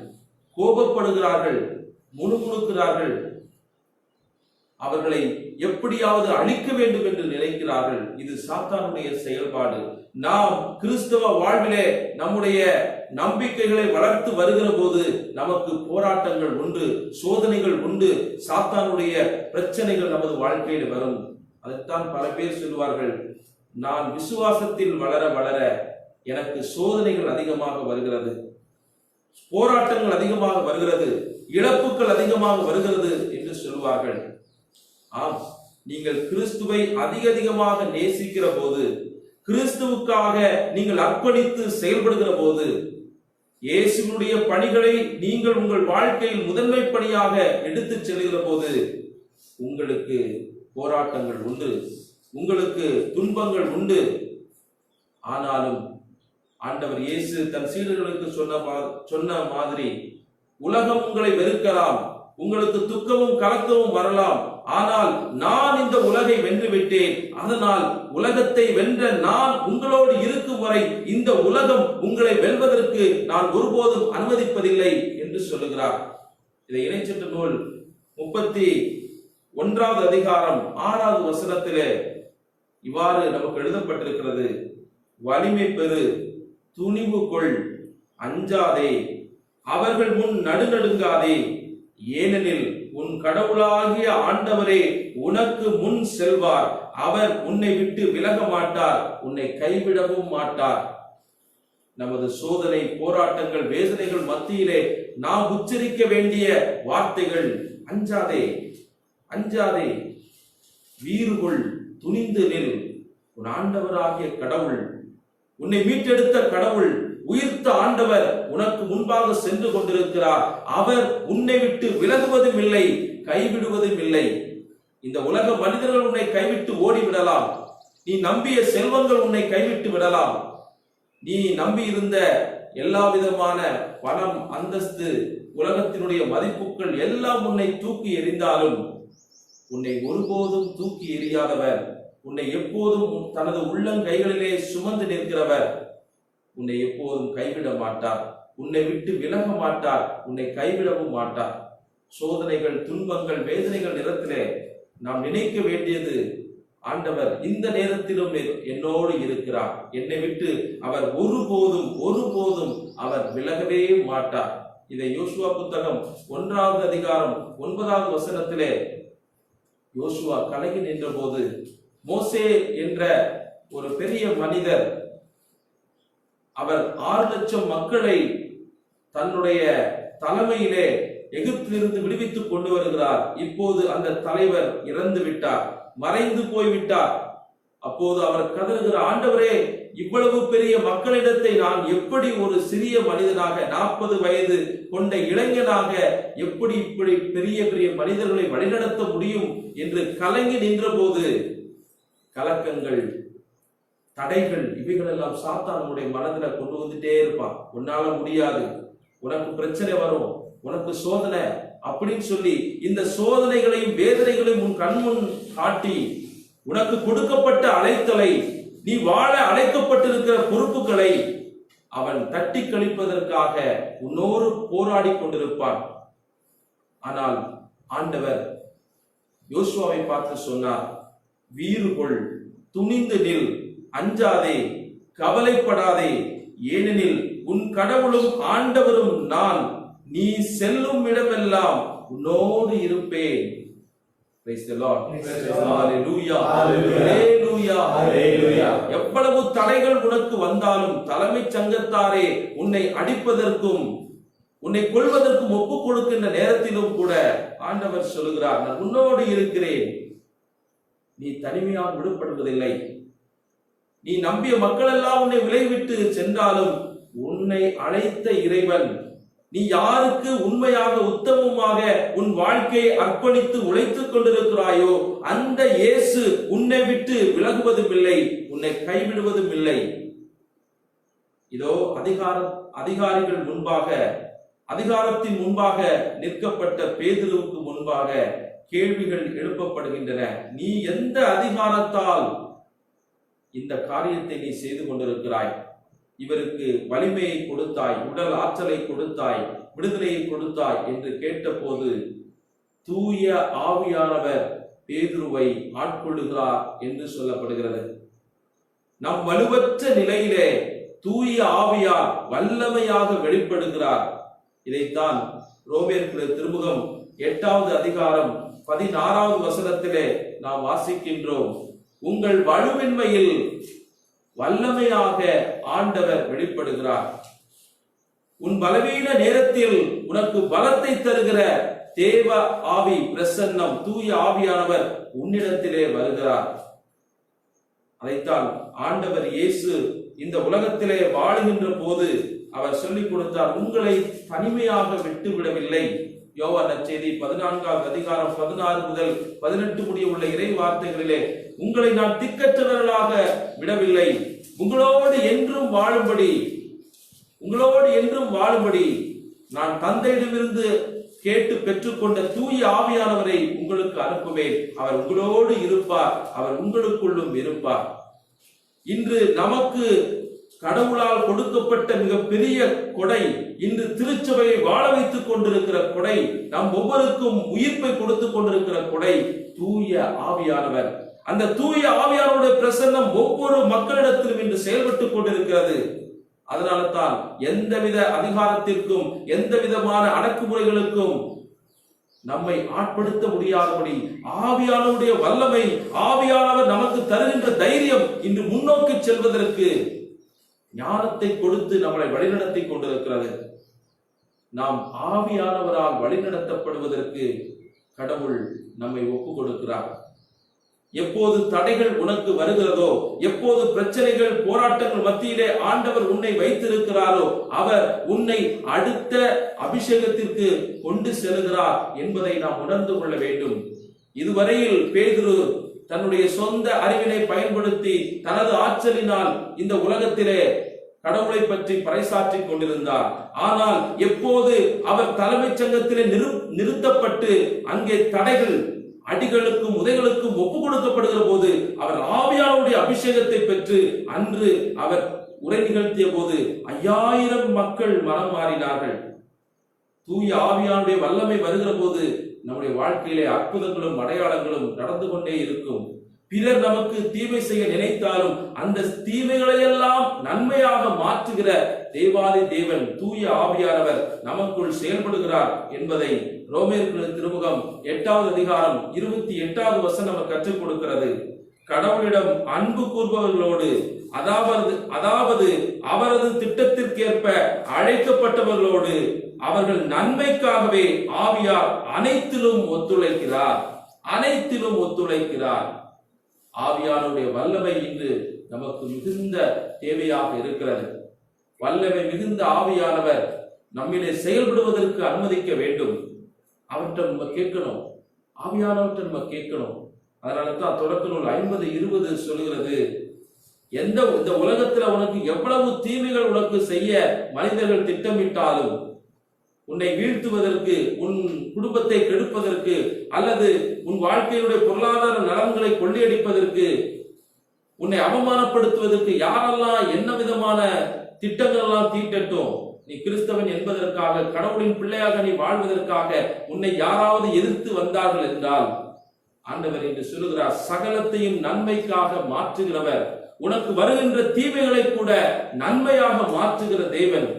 கோபப்படுகிறார்கள், முணுமுணுக்கிறார்கள். அவர்களை எப்படியாவது அழிக்க வேண்டும் என்று நினைக்கிறார்கள். இது சாத்தானுடைய செயல்பாடு. நாம் கிறிஸ்தவ வாழ்விலே நம்முடைய நம்பிக்கைகளை வளர்த்து வருகிற போது நமக்கு போராட்டங்கள் உண்டு, சோதனைகள் உண்டு, சாத்தானுடைய பிரச்சனைகள் நமது வாழ்க்கையில் வரும். அதைத்தான் பல பேர் சொல்வார்கள், நான் விசுவாசத்தில் வளர வளர எனக்கு சோதனைகள் அதிகமாக வருகிறது, போராட்டங்கள் அதிகமாக வருகிறது, இழப்புகள் அதிகமாக வருகிறது என்று சொல்வார்கள். ஆம், நீங்கள் கிறிஸ்துவை அதிகமாக நேசிக்கிற போது, கிறிஸ்துவுக்காக நீங்கள் அர்ப்பணித்து செயல்படுகிற போது, இயேசுவினுடைய பணிகளை நீங்கள் உங்கள் வாழ்க்கையில் முதன்மை பணியாக எடுத்துச் செல்கிற போது உங்களுக்கு போராட்டங்கள் உண்டு, உங்களுக்கு துன்பங்கள் உண்டு. ஆனாலும் ஆண்டவர் இயேசு தன் சீடர்களுக்கு சொன்ன மாதிரி, உலகம் உங்களை வெறுக்கலாம், உங்களுக்கு துக்கமும் கலக்கமும் வரலாம், ஆனால் நான் இந்த உலகை வென்று விட்டேன், அதனால் உலகத்தை வென்ற நான் உங்களோடு இருக்கும் வரை இந்த உலகம் உங்களை வெல்வதற்கு நான் ஒருபோதும் அனுமதிப்பதில்லை என்று சொல்லுகிறார். இதை இணைச்சட்ட நூல் 31வது அதிகாரம் 6வது வசனத்திலே இவ்வாறு நமக்கு எழுதப்பட்டிருக்கிறது, வலிமை பெறு, துணிவு கொள், அஞ்சாதே, அவர்கள் முன் நடுநடுங்காதே, ஏனெனில் உன் கடவுளாகிய ஆண்டவரே உனக்கு முன் செல்வார், அவர் உன்னை விட்டு விலக மாட்டார், உன்னை கைவிடவும் மாட்டார். நமது சோதனை, போராட்டங்கள், வேதனைகள் மத்தியிலே நாம் உச்சரிக்க வேண்டிய வார்த்தைகள், அஞ்சாதே, அஞ்சாதே, வீறுகொள், துணிந்து நில், உன் ஆண்டவராகிய கடவுள், உன்னை மீட்டெடுத்த கடவுள், உயிர்த்த ஆண்டவர் உனக்கு முன்பாக சென்று கொண்டிருக்கிறார். அவர் உன்னை விட்டு விலகுவதும் இல்லை, கைவிடுவதும் இல்லை. இந்த உலக மனிதர்கள் உன்னை கைவிட்டு ஓடிவிடலாம், நீ நம்பிய செல்வங்கள் உன்னை கைவிட்டு விடலாம், நீ நம்பி இருந்த எல்லா விதமான பணம், அந்தஸ்து, உலகத்தினுடைய மதிப்புகள் எல்லாம் உன்னை தூக்கி எறிந்தாலும் உன்னை ஒருபோதும் தூக்கி எறியாதவர், உன்னை எப்போதும் தனது உள்ளங்கைகளிலே சுமந்து நிற்கிறவர், உன்னை எப்போதும் கைவிட மாட்டார், உன்னை விட்டு விலக மாட்டார், உன்னை கைவிடவும் மாட்டார். சோதனைகள், துன்பங்கள், வேதனைகள் நேரத்திலே நாம் நினைக்க வேண்டியது, ஆண்டவர் இந்த நேரத்திலும் என்னோடு இருக்கிறார், என்னை விட்டு அவர் ஒருபோதும் அவர் விலகவே மாட்டார். இதை யோசுவா புத்தகம் 1வது அதிகாரம் 9வது வசனத்திலே யோசுவா கலங்கி நின்ற போது, மோசே என்ற ஒரு பெரிய மனிதர், அவர் 6 லட்சம் மக்களை தன்னுடைய தலைமையிலே எகிப்திலிருந்து விடுவித்துக் கொண்டு வருகிறார். இப்போது அந்த தலைவர் இறந்து விட்டார், மறைந்து போய்விட்டார். அப்போது அவர் கதறுகிற, ஆண்டவரே, இவ்வளவு பெரிய மக்களிடத்தை நான் எப்படி ஒரு சிறிய மனிதனாக, 40 வயது கொண்ட இளைஞனாக எப்படி இப்படி பெரிய பெரிய மனிதர்களை வழிநடத்த முடியும் என்று கலங்கி நின்ற போது, கலக்கங்கள், தடைகள், இவைகளெல்லாம் சாத்தான் நம்முடைய மனதில கொண்டு வந்துட்டே இருப்பான். உன்னால முடியாது, உனக்கு பிரச்சனை வரும், உனக்கு சோதனை அப்படின்னு சொல்லி இந்த சோதனைகளையும் வேதனைகளையும் உன் கண்முன் காட்டி, உனக்கு கொடுக்கப்பட்ட அழைத்தலை, நீ வாழ அழைக்கப்பட்டிருக்கிற பொறுப்புகளை அவன் தட்டி கழிப்பதற்காக உன்னோடு போராடி கொண்டிருப்பான். ஆனால் ஆண்டவர் யோசுவாவை பார்த்து சொன்னார், வீறு கொள், துணிந்து நில், அஞ்சாதே, கவலைப்படாதே, ஏனெனில் உன் கடவுளும் ஆண்டவரும் நான், நீ செல்லும் இடமெல்லாம் உன்னோடு இருப்பேன். Praise the Lord. Hallelujah. Hallelujah. Hallelujah. எவ்வளவு தடைகள் உனக்கு வந்தாலும், தலைமைச் சங்கத்தாரே உன்னை அடிப்பதற்கும் உன்னை கொள்வதற்கும் ஒப்புக் கொடுக்கின்ற நேரத்திலும் கூட ஆண்டவர் சொல்லுகிறார், நான் உன்னோடு இருக்கிறேன். நீ தனிமையாக விடுபடுவதில்லை. நீ நம்பிய மக்கள் எல்லாம் உன்னை விலைவிட்டு சென்றாலும் உன்னை அழைத்த இறைவன், நீ யாருக்கு உண்மையாக உத்தமமாக உன் வாழ்க்கையை அர்ப்பணித்து உழைத்துக் கொண்டிருக்கிறாயோ அந்த இயேசு உன்னை விட்டு விலகுவதும் இல்லை, உன்னை கைவிடுவதும் இல்லை. இதோ அதிகாரிகள் முன்பாக, அதிகாரத்தின் முன்பாக நிற்கப்பட்ட பேதுருவுக்கு முன்பாக கேள்விகள் எழுப்பப்படுகின்றன. நீ எந்த அதிகாரத்தால் இந்த காரியத்தை நீ செய்து கொண்டிருக்கிறாய்? இவருக்கு வலிமையை கொடுத்தாய், உடல் ஆற்றலை கொடுத்தாய், விடுதலையை கொடுத்தாய் என்று கேட்டபோது தூய ஆவியானவர் பேதுருவை ஆட்கொள்ளுகிறார் என்று சொல்லப்படுகிறது. நம் வலுவற்ற நிலையிலே தூய ஆவியார் வல்லமையாக வெளிப்படுகிறார். இதைத்தான் ரோமேயர் திருமுகம் 8வது அதிகாரம் 16வது வசனத்திலே நாம் வாசிக்கின்றோம். உங்கள் வலுவின்மையில் வல்லமையாக ஆண்டவர் வெளிப்படுகிறார். உன் பலவீன நேரத்தில் உனக்கு பலத்தை தருகிற தேவ ஆவி பிரசன்னம், தூய ஆவியானவர் உன்னிடத்திலே வருகிறார். அதைத்தான் ஆண்டவர் இயேசு இந்த உலகத்திலே வாழுகின்ற போது அவர் சொல்லிக் கொடுத்தார், உங்களை தனிமையாக விட்டுவிடவில்லை. யோவான் நற்செய்தி 14வது அதிகாரம் 16 முதல் 18 முடிய உள்ள இறை வார்த்தைகளிலே, உங்களை நான் திக்கற்றவர்களாக விடவில்லை, உங்களோடு என்றும் வாழும்படி நான் தந்தையிடமிருந்து கேட்டு பெற்றுக்கொண்ட தூய ஆவியானவரை உங்களுக்கு அனுப்புவேன். அவர் உங்களோடு இருப்பார், அவர் உங்களுக்குள்ளும் இருப்பார். இன்று நமக்கு கடவுளால் கொடுக்கப்பட்ட மிகப்பெரிய கொடை, இன்று திருச்சபையை வாழ வைத்துக் கொண்டிருக்கிற கொடை, நம் ஒவ்வொருக்கும் உயிர்ப்பை கொடுத்துக் கொண்டிருக்கிற கொடை தூய ஆவியானவர். அந்த தூய ஆவியானவருடைய பிரசன்னம் ஒவ்வொரு மக்களிடத்திலும் இன்று செயல்பட்டுக் கொண்டிருக்கிறது. அதனால தான் எந்தவித அதிகாரத்திற்கும் எந்த விதமான அடக்குமுறைகளுக்கும் நம்மை ஆட்படுத்த முடியாதபடி ஆவியானவருடைய வல்லமை, ஆவியானவர் நமக்கு தருகின்ற தைரியம் இன்று முன்னோக்கி செல்வதற்கு ஞானத்தை கொடுத்து நம்மளை வழிநடத்தி கொண்டிருக்கிறது. நாம் ஆவியானவரால் வழிநடத்தப்படுவதற்கு கடவுள் நம்மை ஒப்புக் கொடுக்கிறார். எப்போது தடைகள் உனக்கு வருகிறதோ, எப்போது பிரச்சனைகள், போராட்டங்கள் மத்தியிலே ஆண்டவர் உன்னை வைத்திருக்கிறாரோ, அவர் உன்னை அடுத்த அபிஷேகத்திற்கு கொண்டு செல்கிறார் என்பதை நாம் உணர்ந்து கொள்ள வேண்டும். இதுவரையில் பேதுரு தன்னுடைய சொந்த அறிவினை பயன்படுத்தி தனது ஆற்றலினால் இந்த உலகத்திலே கடவுளை பற்றி பறைசாற்றிக் கொண்டிருந்தார். ஆனால் எப்போது அவர் தலைமைச் சங்கத்திலே நிறுத்தப்பட்டு அங்கே தடைகள், அடிகளுக்கும் உதைகளுக்கும் ஒப்பு கொடுக்கப்படுகிற போது அவர் ஆவியானுடைய அபிஷேகத்தை பெற்று அன்று அவர் உரை நிகழ்த்திய போது 5000 மக்கள் மனம் மாறினார்கள். தூய ஆவியானுடைய வல்லமை வருகிற போது நம்முடைய வாழ்க்கையிலே அற்புதங்களும் அடையாளங்களும் நடந்து கொண்டே இருக்கும். பிறர் நமக்கு தீமை செய்ய நினைத்தாலும் அந்த தீமைகளையெல்லாம் நன்மையாக மாற்றுகிற தேவாதி தேவன் தூய ஆவியானவர் நமக்குள் செயல்படுகிறார் என்பதை ரோமேயர் திருமுகம் 8வது அதிகாரம் 28வது வசனம் நமக்கு கற்றுக் கொடுக்கிறது. கடவுளிடம் அன்பு கூர்பவர்களோடு அதாவது அவரது திட்டத்திற்கேற்ப அழைக்கப்பட்டவர்களோடு அவர்கள் நன்மைக்காகவே ஆவியார் அனைத்திலும் ஒத்துழைக்கிறார். ஆவியானுடைய வல்லமை இன்று நமக்கு மிகுந்த தேவையாக இருக்கிறது. வல்லமை மிகுந்த ஆவியானவர் நம்மிலே செயல்படுவதற்கு அனுமதிக்க வேண்டும். அவற்றை நம்ம கேட்கணும், ஆவியானவற்றை நம்ம கேட்கணும். அதனால தான் தொடக்க நூல் 50:20 சொல்லுகிறது, இந்த உலகத்துல உனக்கு எவ்வளவு தீமைகள் உனக்கு செய்ய மனிதர்கள் திட்டமிட்டாலும், உன்னை வீழ்த்துவதற்கு, உன் குடும்பத்தை கெடுப்பதற்கு, அல்லது உன் வாழ்க்கையுடைய பொருளாதார நலன்களை கொள்ளையடிப்பதற்கு, உன்னை அவமானப்படுத்துவதற்கு யாரெல்லாம் என்ன விதமான திட்டங்கள் எல்லாம் தீட்டட்டும், நீ கிறிஸ்தவன் என்பதற்காக, கடவுளின் பிள்ளையாக நீ வாழ்வதற்காக உன்னை யாராவது எதிர்த்து வந்தார்கள் என்றால், ஆண்டவர் என்று சொல்லுகிறார், சகலத்தையும் நன்மைக்காக மாற்றுகிறவர், உனக்கு வருகின்ற தீமைகளை கூட நன்மையாக மாற்றுகிற தேவன்.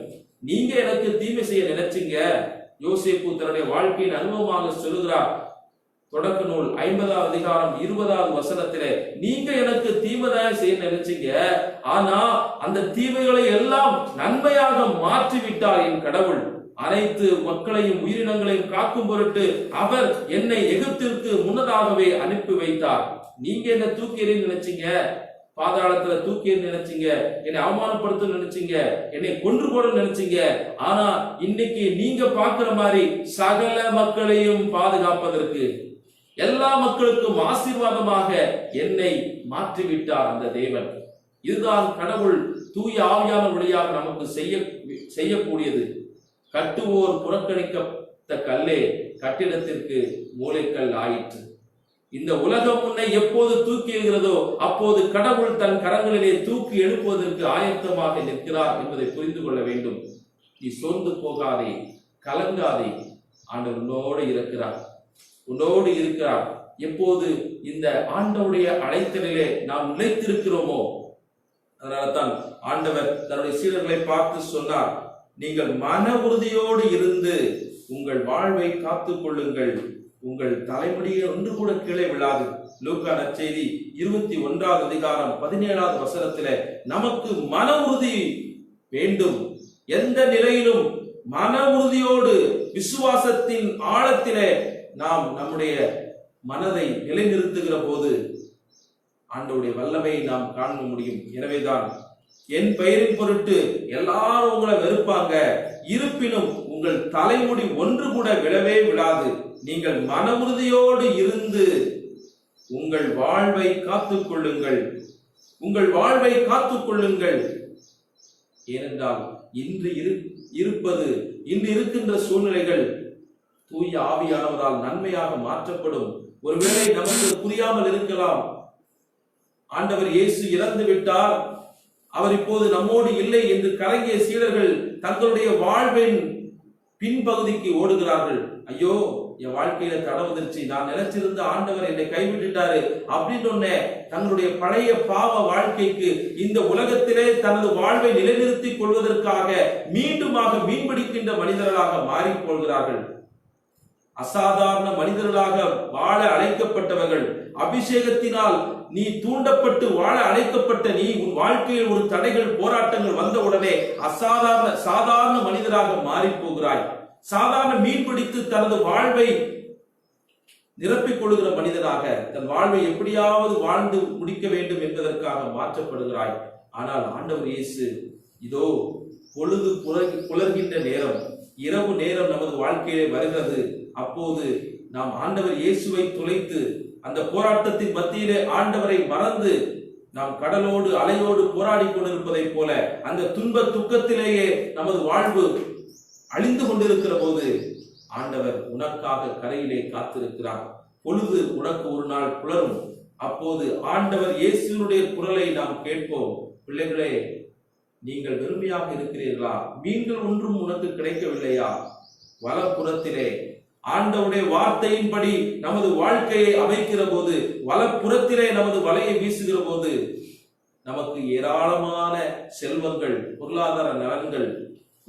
நீங்க எனக்கு தீமை செய்ய நினைச்சீங்க, யோசேப்பு தன்னுடைய வாழ்க்கையின் அனுபவமாக சொல்லுகிறார். தொடக்க நூல் 50வது அதிகாரம் 20வது வசனத்திலே, நீங்க எனக்கு தீமைதான் செய்ய நினைச்சீங்க, ஆனா அந்த தீமைகளை எல்லாம் நன்மையாக மாற்றிவிட்டார் என் கடவுள். அனைத்து மக்களையும் உயிரினங்களையும் காக்கும் பொருட்டு அவர் என்னை எகிப்திற்கு முன்னதாகவே அனுப்பி வைத்தார். நீங்க என்ன தூக்கி எறிய நினைச்சீங்க, பாதாளத்துல தூக்கி நினைச்சீங்க, என்னை அவமானப்படுத்த நினைச்சீங்க, என்னை கொன்று போட நினைச்சீங்க, ஆனா இன்னைக்கு நீங்க பாக்குற மாதிரி சகல மக்களையும் பாதுகாப்பதற்கு, எல்லா மக்களுக்கும் ஆசீர்வாதமாக என்னை மாற்றிவிட்டார் அந்த தேவன். இதுதான் கடவுள் தூய ஆவியான வழியாக நமக்கு செய்யக்கூடியது. கட்டுவோர் புறக்கணித்த கல்லே கட்டிடத்திற்கு மூலைக்கல் ஆயிற்று. இந்த உலகம் உன்னை எப்போது தூக்கி எறிகிறதோ அப்போது கடவுள் தன் கரங்களிலே தூக்கி எழுப்புவதற்கு ஆயத்தமாக நிற்கிறார் என்பதை புரிந்து கொள்ள வேண்டும். நீ சோர்ந்து போகாதே, கலங்காதே, ஆண்டவர் உன்னோடு இருக்கிறார். எப்போது இந்த ஆண்டவருடைய அழைத்தலிலே நாம் நிலைத்திருக்கிறோமோ, அதனால தான் ஆண்டவர் தன்னுடைய சீடர்களை பார்த்து சொன்னார், நீங்கள் மன உறுதியோடு இருந்து உங்கள் வாழ்வை காத்துக் கொள்ளுங்கள், உங்கள் தலைமுடியை ஒன்று கூட கீழே விழாது. லூக்கா நற்செய்தி 21வது அதிகாரம் 17வது வசனத்திலே நமக்கு மன உறுதி வேண்டும். எந்த நிலையிலும் மன உறுதியோடு விசுவாசத்தின் ஆழத்திலே நாம் நம்முடைய மனதை நிலைநிறுத்துகிற போது ஆண்டவருடைய வல்லமையை நாம் காண முடியும். எனவேதான் என் பெயரின் பொருட்டு எல்லாரும் உங்களை வெறுப்பாங்க, இருப்பினும் உங்கள் தலைமுடி ஒன்று கூட விழவே விழாது. நீங்கள் மன உறுதியோடு இருந்து உங்கள் வாழ்வை காத்துக் கொள்ளுங்கள். ஏனென்றால் இன்று இருக்கின்ற சூழ்நிலைகள் தூய ஆவியானவரால் நன்மையாக மாற்றப்படும். ஒருவேளை நமக்கு புரியாமல் இருக்கலாம், ஆண்டவர் இயேசு இறந்து விட்டார், அவர் இப்போது நம்மோடு இல்லை என்று கலங்கிய சீடர்கள் தங்களுடைய வாழ்வின் பின்பகுதிக்கு ஓடுகிறார்கள். ஐயோ, என் வாழ்க்கையில தடை வந்துருச்சு, நான் நினைச்சிருந்த ஆண்டவர் என்னை கைவிட்டுட்டாரு அப்படின்னு தங்களுடைய பழைய பாவ வாழ்க்கைக்கு இந்த உலகத்திலே தனது வாழ்வை நிலைநிறுத்திக் கொள்வதற்காக மீண்டுமாக மீன்பிடிக்கின்ற மனிதர்களாக மாறிப் போகிறார்கள். அசாதாரண மனிதர்களாக வாழ அழைக்கப்பட்டவர்கள், அபிஷேகத்தினால் நீ தூண்டப்பட்டு வாழ அழைக்கப்பட்ட நீ, உன் வாழ்க்கையில் ஒரு தடைகள் போராட்டங்கள் வந்தவுடனே சாதாரண மனிதராக மாறி போகிறாய். சாதாரண மீன் பிடித்து தனது வாழ்வை நிரப்பிக் கொள்கிற மனிதனாக தன் வாழ்வை எப்படியாவது வாழ்ந்து முடிக்க வேண்டும் என்பதற்காக மாற்றப்படுகிறாய். ஆனால் ஆண்டவர் இயேசு, இதோ பொழுது புலர்கின்ற நேரம், இரவு நேரம் நமது வாழ்க்கையிலே வருகிறது. அப்போது நாம் ஆண்டவர் இயேசுவை துளைத்து அந்த போராட்டத்தின் மத்தியிலே ஆண்டவரை மறந்து நாம் கடலோடு அலையோடு போராடி கொண்டிருப்பதை போல அந்த துன்ப துக்கத்திலேயே நமது வாழ்வு அழிந்து கொண்டிருக்கிற போது ஆண்டவர் உனக்காக கரையிலே காத்திருக்கிறார். பொழுது உனக்கு ஒரு நாள் புலரும். அப்போது ஆண்டவர் இயேசுனுடைய குரலை நாம் கேட்போம். பிள்ளைகளே, நீங்கள் வெறுமையாக இருக்கிறீர்களா? மீன்கள் ஒன்றும் உனக்கு கிடைக்கவில்லையா? வலப்புறத்திலே ஆண்டவருடைய வார்த்தையின்படி நமது வாழ்க்கையை அமைக்கிற போது, வலப்புறத்திலே நமது வலையை வீசுகிற போது நமக்கு ஏராளமான செல்வங்கள், பொருளாதார நலன்கள்,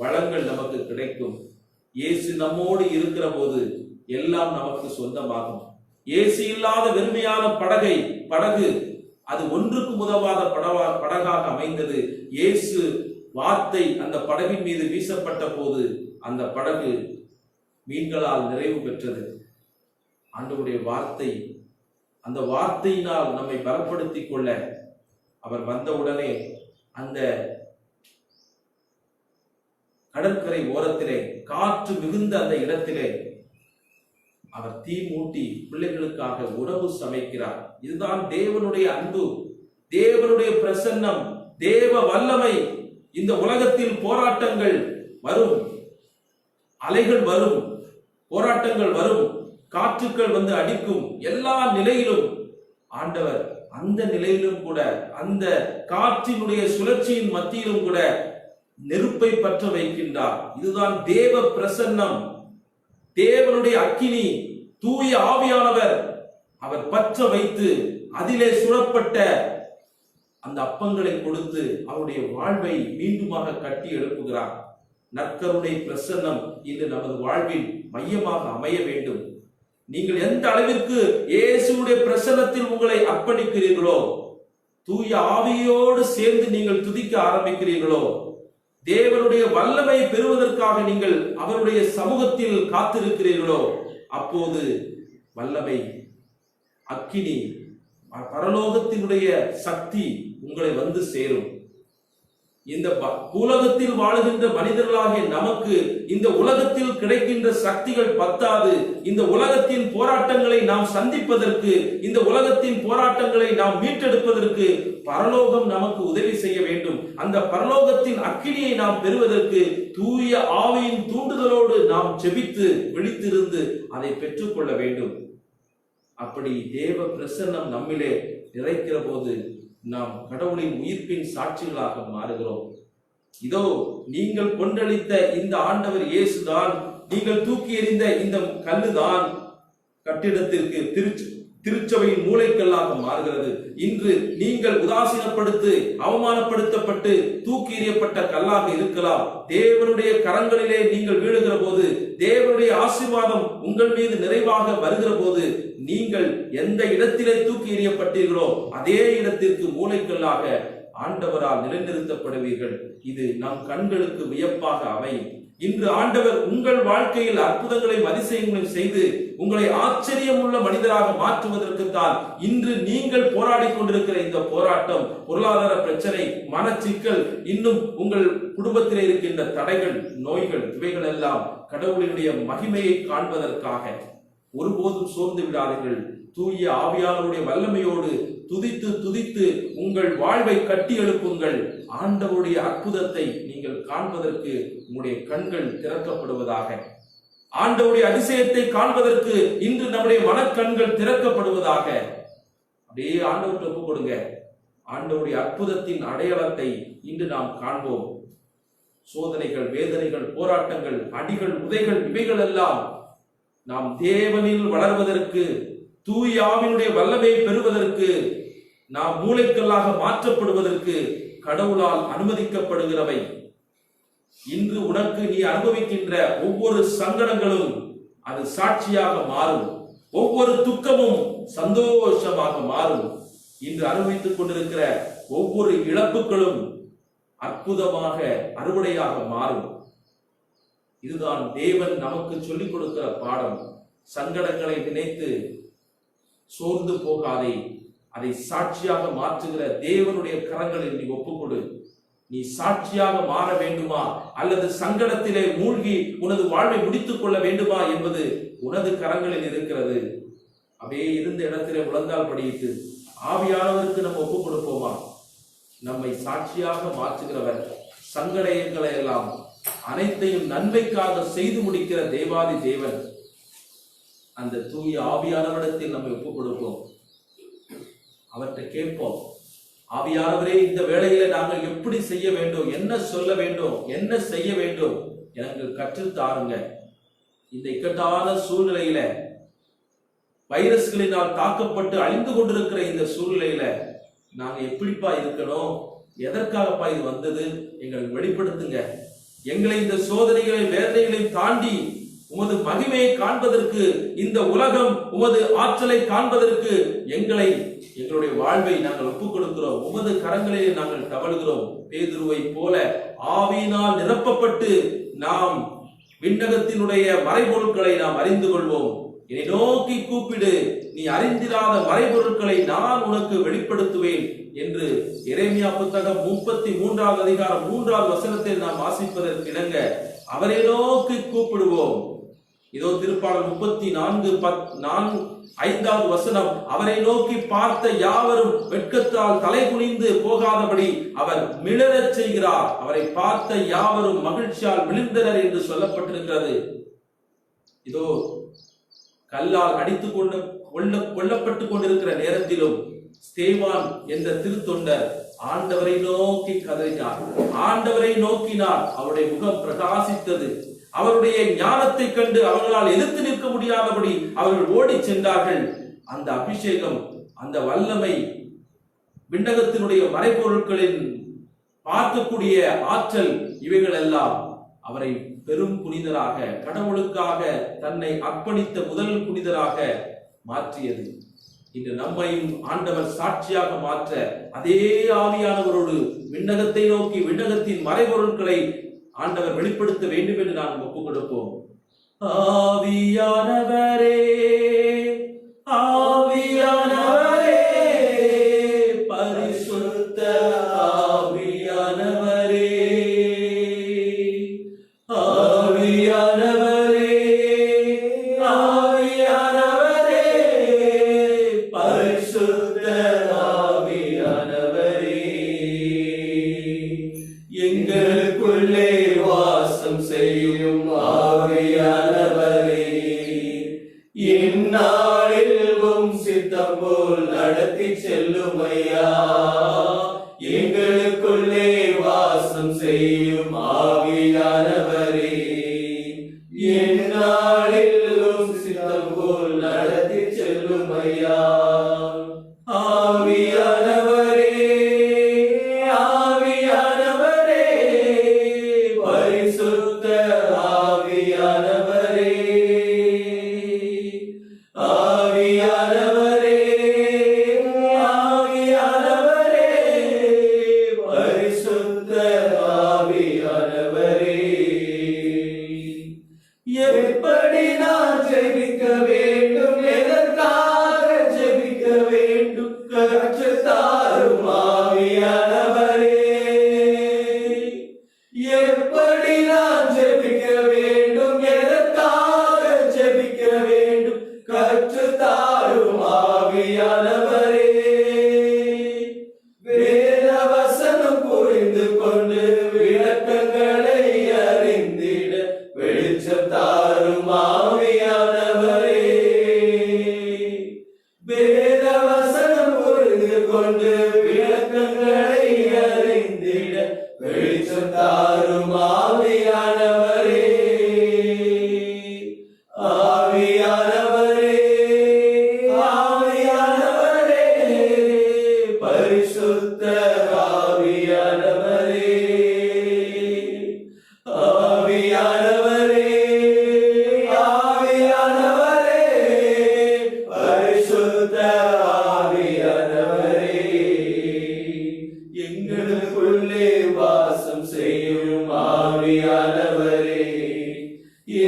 வளங்கள் நமக்கு கிடைக்கும். இயேசு நம்மோடு இருக்கிற போது எல்லாம் நமக்கு சொந்தமாகும். இயேசு இல்லாத வெறுமையான படகு அது ஒன்றுக்கு உதவாத படகாக அமைந்தது. இயேசு வார்த்தை அந்த படகின் மீது வீசப்பட்ட போது அந்த படகு மீன்களால் நிறைவு பெற்றது. ஆண்டவருடைய வார்த்தை, அந்த வார்த்தையினால் நம்மை பலப்படுத்திக் கொள்ள அவர் வந்தவுடனே அந்த கடற்கரை ஓரத்திலே, காற்று மிகுந்த அந்த இடத்திலே அவர் தீ மூட்டி பிள்ளைகளுக்காக உணவு சமைக்கிறார். இதுதான் தேவனுடைய அன்பு, தேவனுடைய பிரசன்னம், தேவ வல்லமை. இந்த உலகத்தில் போராட்டங்கள் வரும், அலைகள் வரும், போராட்டங்கள் வரும், காற்றுக்கள் வந்து அடிக்கும். எல்லா நிலையிலும் ஆண்டவர் அந்த நிலையிலும் கூட, அந்த காற்றினுடைய சுழற்சியின் மத்தியிலும் கூட நெருப்பை பற்ற வைக்கின்றார். இதுதான் தேவ பிரசன்னம், தேவனுடைய அக்கினி, தூய ஆவியானவர் அவர் பற்ற வைத்து அதிலே சுடப்பட்ட அந்த அப்பங்களை கொடுத்து அவருடைய வாழ்வை மீண்டுமாக கட்டி எழுப்புகிறார். நற்கருணை பிரசன்னம் இன்று நமது வாழ்வின் மையமாக அமைய வேண்டும். நீங்கள் எந்த அளவிற்கு இயேசுவுடைய பிரசன்னத்தில் உங்களை அர்ப்பணிக்கிறீர்களோ, தூய ஆவியோடு சேர்ந்து நீங்கள் துதிக்க ஆரம்பிக்கிறீர்களோ, தேவனுடைய வல்லமை பெறுவதற்காக நீங்கள் அவருடைய சமூகத்தில் காத்திருக்கிறீர்களோ, அப்போது வல்லமை, அக்கினி, பரலோகத்தினுடைய சக்தி உங்களை வந்து சேரும். இந்த உலகத்தில் வாழுகின்ற மனிதர்களாகிய நமக்கு இந்த உலகத்தில் கிடைக்கின்ற சக்திகள் பத்தாது. இந்த உலகத்தின் போராட்டங்களை நாம் சந்திப்பதற்கு, இந்த உலகத்தின் போராட்டங்களை நாம் மீட்டெடுப்பதற்கு பரலோகம் நமக்கு உதவி செய்ய வேண்டும். அந்த பரலோகத்தின் அக்கினியை நாம் பெறுவதற்கு தூய ஆவியின் தூண்டுதலோடு நாம் ஜெபித்து விழித்திருந்து அதை பெற்றுக்கொள்ள வேண்டும். அப்படி தேவ பிரசன்னம் நம்மிலே நிறைக்கிற போது நாம் கடவுளின் உயிர்ப்பின் சாட்சிகளாக மாறுகிறோம். இதோ நீங்கள் கொண்டளித்த இந்த ஆண்டவர் இயேசுதான், நீங்கள் தூக்கி எறிந்த இந்த கல்லுதான் கட்டிடத்திற்கு திருச்சபையின் மூளைக்கல்லாக மாறுகிறது. இன்று நீங்கள் உதாசீனப்படுத்தி அவமானப்படுத்தப்பட்டு தூக்கி எறியப்பட்ட கல்லாக இருக்கலாம். தேவனுடைய கரங்களிலே நீங்கள் வீழுகிற போது, தேவனுடைய ஆசீர்வாதம் உங்கள் மீது நிறைவாக வருகிற போது, நீங்கள் எந்த இடத்திலே தூக்கி எறியப்பட்டீர்களோ அதே இடத்திற்கு மூளைக்கல்லாக ஆண்டவரால் நிலைநிறுத்தப்படுவீர்கள். இது நம் கண்களுக்கு வியப்பாக அமையும். இன்று ஆண்டவர் உங்கள் வாழ்க்கையில் அற்புதங்களையும் அதிசயங்களையும் செய்து உங்களை ஆச்சரியம் உள்ள மனிதராக மாற்றுவதற்கு தான் இன்று நீங்கள் போராடி கொண்டிருக்கிற இந்த போராட்டம். பொருளாதார பிரச்சனை, மனச்சிக்கல், இன்னும் உங்கள் குடும்பத்தில் இருக்கின்ற தடைகள், நோய்கள், இவைகள் எல்லாம் கடவுளினுடைய மகிமையை காண்பதற்காக. ஒருபோதும் சோர்ந்து விடாதீர்கள். தூய ஆவியானவருடைய வல்லமையோடு துதித்து துதித்து உங்கள் வாழ்வை கட்டி எழுப்புங்கள். ஆண்டவருடைய அற்புதத்தை நீங்கள் காண்பதற்கு உங்களுடைய கண்கள் திறக்கப்படுவதாக. ஆண்டவருடைய அதிசயத்தை காண்பதற்கு இன்று நம்முடைய மனக்கண்கள் திறக்கப்படுவதாக. அப்படியே ஆண்டவருக்கு ஒப்புக் கொடுங்க. ஆண்டவருடைய அற்புதத்தின் அடையாளத்தை இன்று நாம் காண்போம். சோதனைகள், வேதனைகள், போராட்டங்கள், அடிகள், உதைகள், இவைகள் எல்லாம் நாம் தேவனில் வளர்வதற்கு, தூய ஆவியினுடைய வல்லமையை பெறுவதற்கு, நாம் மூளைக்கல்லாக மாற்றப்படுவதற்கு கடவுளால் அனுமதிக்கப்படுகிறவை. இன்று உனக்கு நீ அனுபவிக்கின்ற ஒவ்வொரு சங்கடங்களும் அது சாட்சியாக மாறும். ஒவ்வொரு துக்கமும் சந்தோஷமாக மாறும். இன்று அனுபவித்துக் கொண்டிருக்கிற ஒவ்வொரு இழப்புகளும் அற்புதமாக அறுவடையாக மாறும். இதுதான் தேவன் நமக்கு சொல்லிக் கொடுக்கிற பாடம். சங்கடங்களை நினைத்து சோர்ந்து போகாதே. அதை சாட்சியாக மாற்றுகிற தேவனுடைய கரங்களில் நீ ஒப்புக்கொடு. நீ சாட்சியாக மாற வேண்டுமா அல்லது சங்கடத்திலே மூழ்கி உனது வாழ்வை முடித்துக் கொள்ள வேண்டுமா என்பது உனது கரங்களில் இருக்கிறது. அப்படியே இருந்த இடத்திலே முழந்தால் படியிட்டு ஆவியானவருக்கு நம்ம ஒப்புக் கொடுப்போமா? நம்மை சாட்சியாக மாற்றுகிறவர், சங்கடங்களை எல்லாம் அனைத்தையும் நன்மைக்காக செய்து முடிக்கிற தேவாதி தேவன். அந்த தூய ஆவியானவரிடத்தில் நம்ம ஒப்புக் கொடுப்போம். அவர்கிட்ட கேட்போம், ஆவியானவரே, இந்த வேளையில நாங்கள் எப்படி செய்ய வேண்டும், என்ன சொல்ல வேண்டும், என்ன செய்ய வேண்டும், எனக்கு கற்றுத் தாருங்க. இந்த இக்கட்டான சூழ்நிலையில, வைரஸ்களினால் தாக்கப்பட்டு அழிந்து கொண்டிருக்கிற இந்த சூழ்நிலையில நாங்க எப்படிப்பா இருக்கணும், எதற்காகப்பா இது வந்தது, எங்களுக்கு வெளிப்படுத்துங்க. எங்களை இந்த சோதனைகளை வேதனைகளையும் தாண்டி உமது மகிமையை காண்பதற்கு, இந்த உலகம் உமது ஆற்றலை காண்பதற்கு எங்களுடைய வாழ்வை நாங்கள் ஒப்புக் கொடுக்கிறோம். உமது கரங்களிலே நாங்கள் தவழுகிறோம். பேதுருவை போல ஆவியினால் நிரப்பப்பட்டு நாம் விண்ணகத்தினுடைய மறைபொருட்களை நாம் அறிந்து கொள்வோம். என்னை நோக்கி கூப்பிடு, நீ அறிந்திராத மறைபொருட்களை நான் உனக்கு வெளிப்படுத்துவேன் என்று எரேமியா புத்தகம் 33வது அதிகாரம் 3வது வசனத்தில் நாம் வாசிப்பதற்கு இணங்க அவரை நோக்கி கூப்பிடுவோம். இதோ திருப்பாடல் 34:5வது வசனம், அவரை நோக்கி பார்த்த யாவரும் வெட்கத்தால் தலை குனிந்து போகாதபடி அவர் மிளரச் செய்கிறார், அவரை பார்த்த யாவரும் மகிழ்ச்சியால் விழுந்தனர் என்று சொல்லப்பட்டிருக்கிறது. இதோ கல்லால் அடித்துக் கொல்லப்பட்டுக் கொண்டிருக்கிற நேரத்திலும் ஸ்தேவான் என்ற திருத்தொண்டர் ஆண்டவரை நோக்கி கதறினார், ஆண்டவரை நோக்கினார். அவருடைய முகம் பிரகாசித்தது. அவருடைய ஞானத்தை கண்டு அவர்களால் எதிர்த்து நிற்க முடியாதபடி அவர்கள் ஓடி சென்றார்கள். அந்த அபிஷேகம், அந்த வல்லமை, விண்ணகத்தினுடைய மறைபொருட்களின் பார்க்கக்கூடிய ஆற்றல், இவைகள் எல்லாம் அவரை பெரும் புனிதராக, கடவுளுக்காக தன்னை அர்ப்பணித்த முதல் புனிதராக மாற்றியது. இன்று நம்மையும் ஆண்டவர் சாட்சியாக மாற்ற அதே ஆவியானவரோடு விண்ணகத்தை நோக்கி விண்ணகத்தின் மறைபொருட்களை ஆண்டவர் வெளிப்படுத்த வேண்டும் என்று நாம் ஒப்புக் கொடுப்போம். ஆவியானவரே, ஆவியானவரே, பரிசுத்த ஆவியானவரே, ஆவியானவரே, ஆவியானவரே, பரிசுத்த ஆவியானவரே, எங்களுக்குள்ளே வாசம் செய்யும் ஆவியானவரே, இந்நாளில் சித்தம் போல் நடத்தி செல்லும் ஐயா. எங்களுக்குள்ளே வாசம் செய்யும் ஆவியானவரே, இந்நாளில் சித்தம் போல் நடத்தி செல்லும் ஐயா. ஆவியானவரே, ஆவியானவரே, பரிசுத்த ஆவியானவரே, ஆவியானவரே, ஆவியானவரே, பரிசுத்த ஆவியானவரே, எப்படி நான் ஜெபிக்க வேண்டும், எதற்காக ஜெபிக்க வேண்டும், கற்றுத் தாரும் ஆவியானவரே. எப்படி நான் ஜெபிக்க வேண்டும், எதற்காக ஜெபிக்க வேண்டும், கற்றுத் தாரும் ஆவியானவரே. வேத வசனம் புரிந்து கொண்டு விளக்கங்களை அறிந்திட வெளிச்சம் தாரும் ஆவியானவரே. வேத வசனம் புரிந்து கொண்டு விளக்கங்களை அறிந்திட வெளிச்சம் தாரும் ஆவியானவரே. ஆவியானவரே, ஆவியானவரே, பரிசுத்த ஆவியானவரே, ஆவியானவரே, ஆவியானவரே, பரிசுத்த ஆவியானவரே, எங்களுக்குள்ளே வாசம் செய்யும் ஆவியானவரே,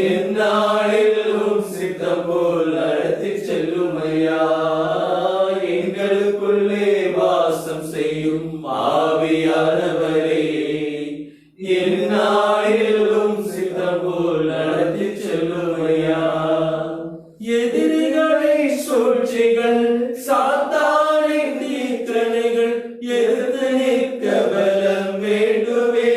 எந்நாளிலும் சித்தம் போல் நடத்தி செல்லும் ஐயா. எங்களுக்குள்ளே வாசம் செய்யும் ஆவியானவரே, எந்நாளிலும் சித்தம் போல் நடத்தி செல்லும் ஐயா. எதிரிகளின் சூழ்ச்சிகள், சாத்தானின் தீர்த்தனைகள் எதிர்த்து நிற்க பலம் வேண்டுமே.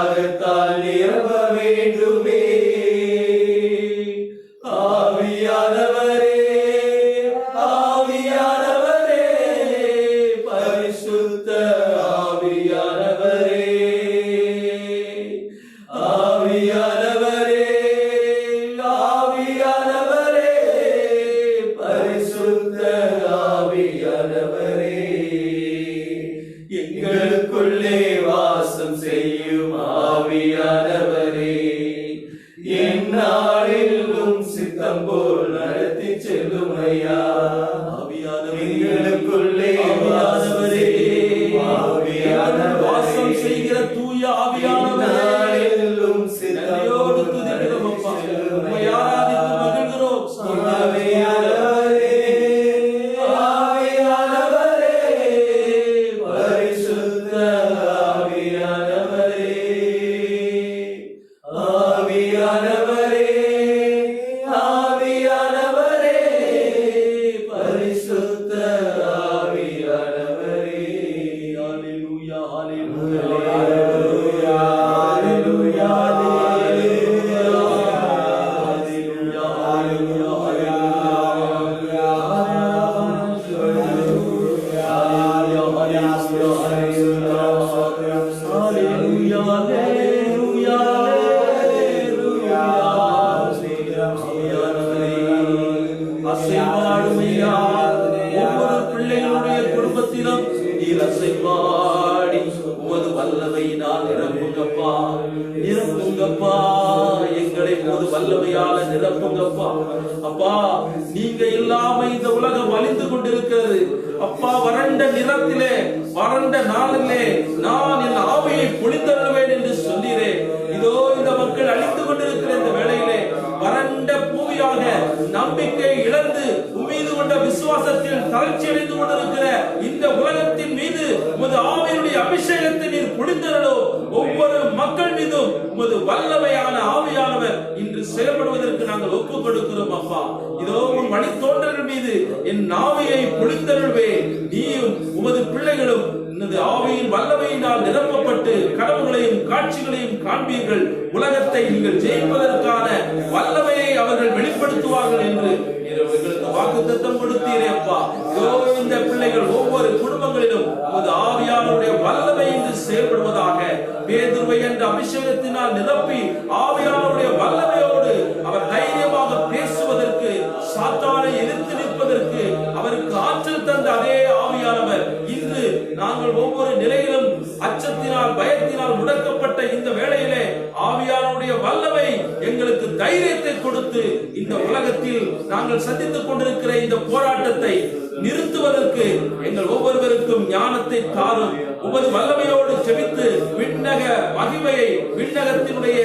தாகத்தால் நிரம்ப வேண்டுமே. ஆவியானவரே, ஆவியானவரே, பரிசுத்த ஆவியானவரே, ஆவியானவரே, ஆவியானவரே, பரிசுத்த ஆவியானவரே, எங்களுக்குள்ளே வாசம் செய்யும் ஆவியானவரே, எந்நாளிலும் சித்தம் போல் நடத்தி செல்லும் ஐயா. எங்களுக்குள்ளே ஆவியானவரே, வாசம் செய்கிற தூய ஆவியானவரே, சித்தோடு துதிக்கிறோம் அப்பா, உம்மை ஆராதித்து மகிழ்கிறோம். ஆவியானவரே, ஆவியானவரே, பரிசுத்த ஆவியானவரே, ஆவியானவரே, ஆவியானவரே, பரிசுத்த ஆவியானவரே. ஹல்லேலூயா, ஹல்லேலூயா, ஹல்லேலூயா, ஹல்லேலூயா, ஹல்லேலூயா, ஒவ்வொரு பிள்ளைகளுடைய குடும்பத்திலும் நீர் அசைவாடி உமது வல்லமையினால் நிரப்புங்கப்பா, நிரப்புங்கப்பா, எங்களை உமது வல்லமையால நிரப்புங்கப்பா. அப்பா, நீங்க இல்லாம இந்த உலகம் அழிந்து கொண்டிருக்கிறது அப்பா. வறண்ட நிறத்திலே, வறண்ட நாளிலே நான் என் ஆவியை பொழிந்தருளுவேன் என்று சொன்னீரே. இதோ இந்த மக்கள் அழிந்து கொண்டிருக்கிற இந்த வேளையிலே வறண்ட பூமியாக நம்பிக்கை இழந்து உமீது கொண்ட விசுவாசத்தில் தளர்ச்சி அடைந்து கொண்டிருக்கிற இந்த உலகத்தின் மீது உமது ஆவியினுடைய அபிஷேகத்தை நீர் பொழிந்தருளும். ஒவ்வொரு மக்கள் மீதும் உமது வல்லமையான ஆவியானவர் இன்று செயல்படுவதற்கு நாங்கள் ஒப்புக் கொடுக்கிறோம் அப்பா. இதோ உன் வழித்தோன்றல் மீது என் ஆவியை பொழிந்தருள்வே. நீயும் உமது பிள்ளைகளும் ஆவியின் வல்லமையினால் நிரப்பப்பட்டு கனவுகளையும் காட்சிகளையும் காண்பீர்கள். உலகத்தை நீங்கள் ஜெயிப்பதற்கான வல்லமையை அவர்கள் வெளிப்படுத்துவார்கள் என்று எங்களுக்கு வாக்குத்தத்தம் கொடுத்தீரே அப்பா. இந்த பிள்ளைகள் ஒவ்வொரு குடும்பங்களிலும் உமது ஆவியானவருடைய வல்லமை இன்று செயல்படுவதாக. பேதுருவை என்ற அபிஷேகத்தினால் நிரப்பி ஆவியானவருடைய வல்லமையோடு அவர் தைரியமாக பேசுவதற்கு, சாத்தானை எதிர்த்து நிற்பதற்கு அவருக்கு ஆற்றல் தந்த அதே ஆவியானவர் இன்று நாங்கள் ஒவ்வொரு நிலையிலும் அச்சத்தினால் பயத்தினால் முடக்கப்பட்ட இந்த வேளையிலே ஆவியானவருடைய வல்லமை எங்களுக்கு தைரியத்தை கொடுத்து இந்த உலகத்தில் நாங்கள் சந்தித்துக் கொண்டிருக்கிற இந்த போராட்டத்தை நிறுத்துவதற்கு எங்கள் ஒவ்வொருவருக்கும் ஞானத்தை தாரும். உமது வல்லமையோடு ஜெபித்து விண்ணக மகிமையை, விண்ணகத்தினுடைய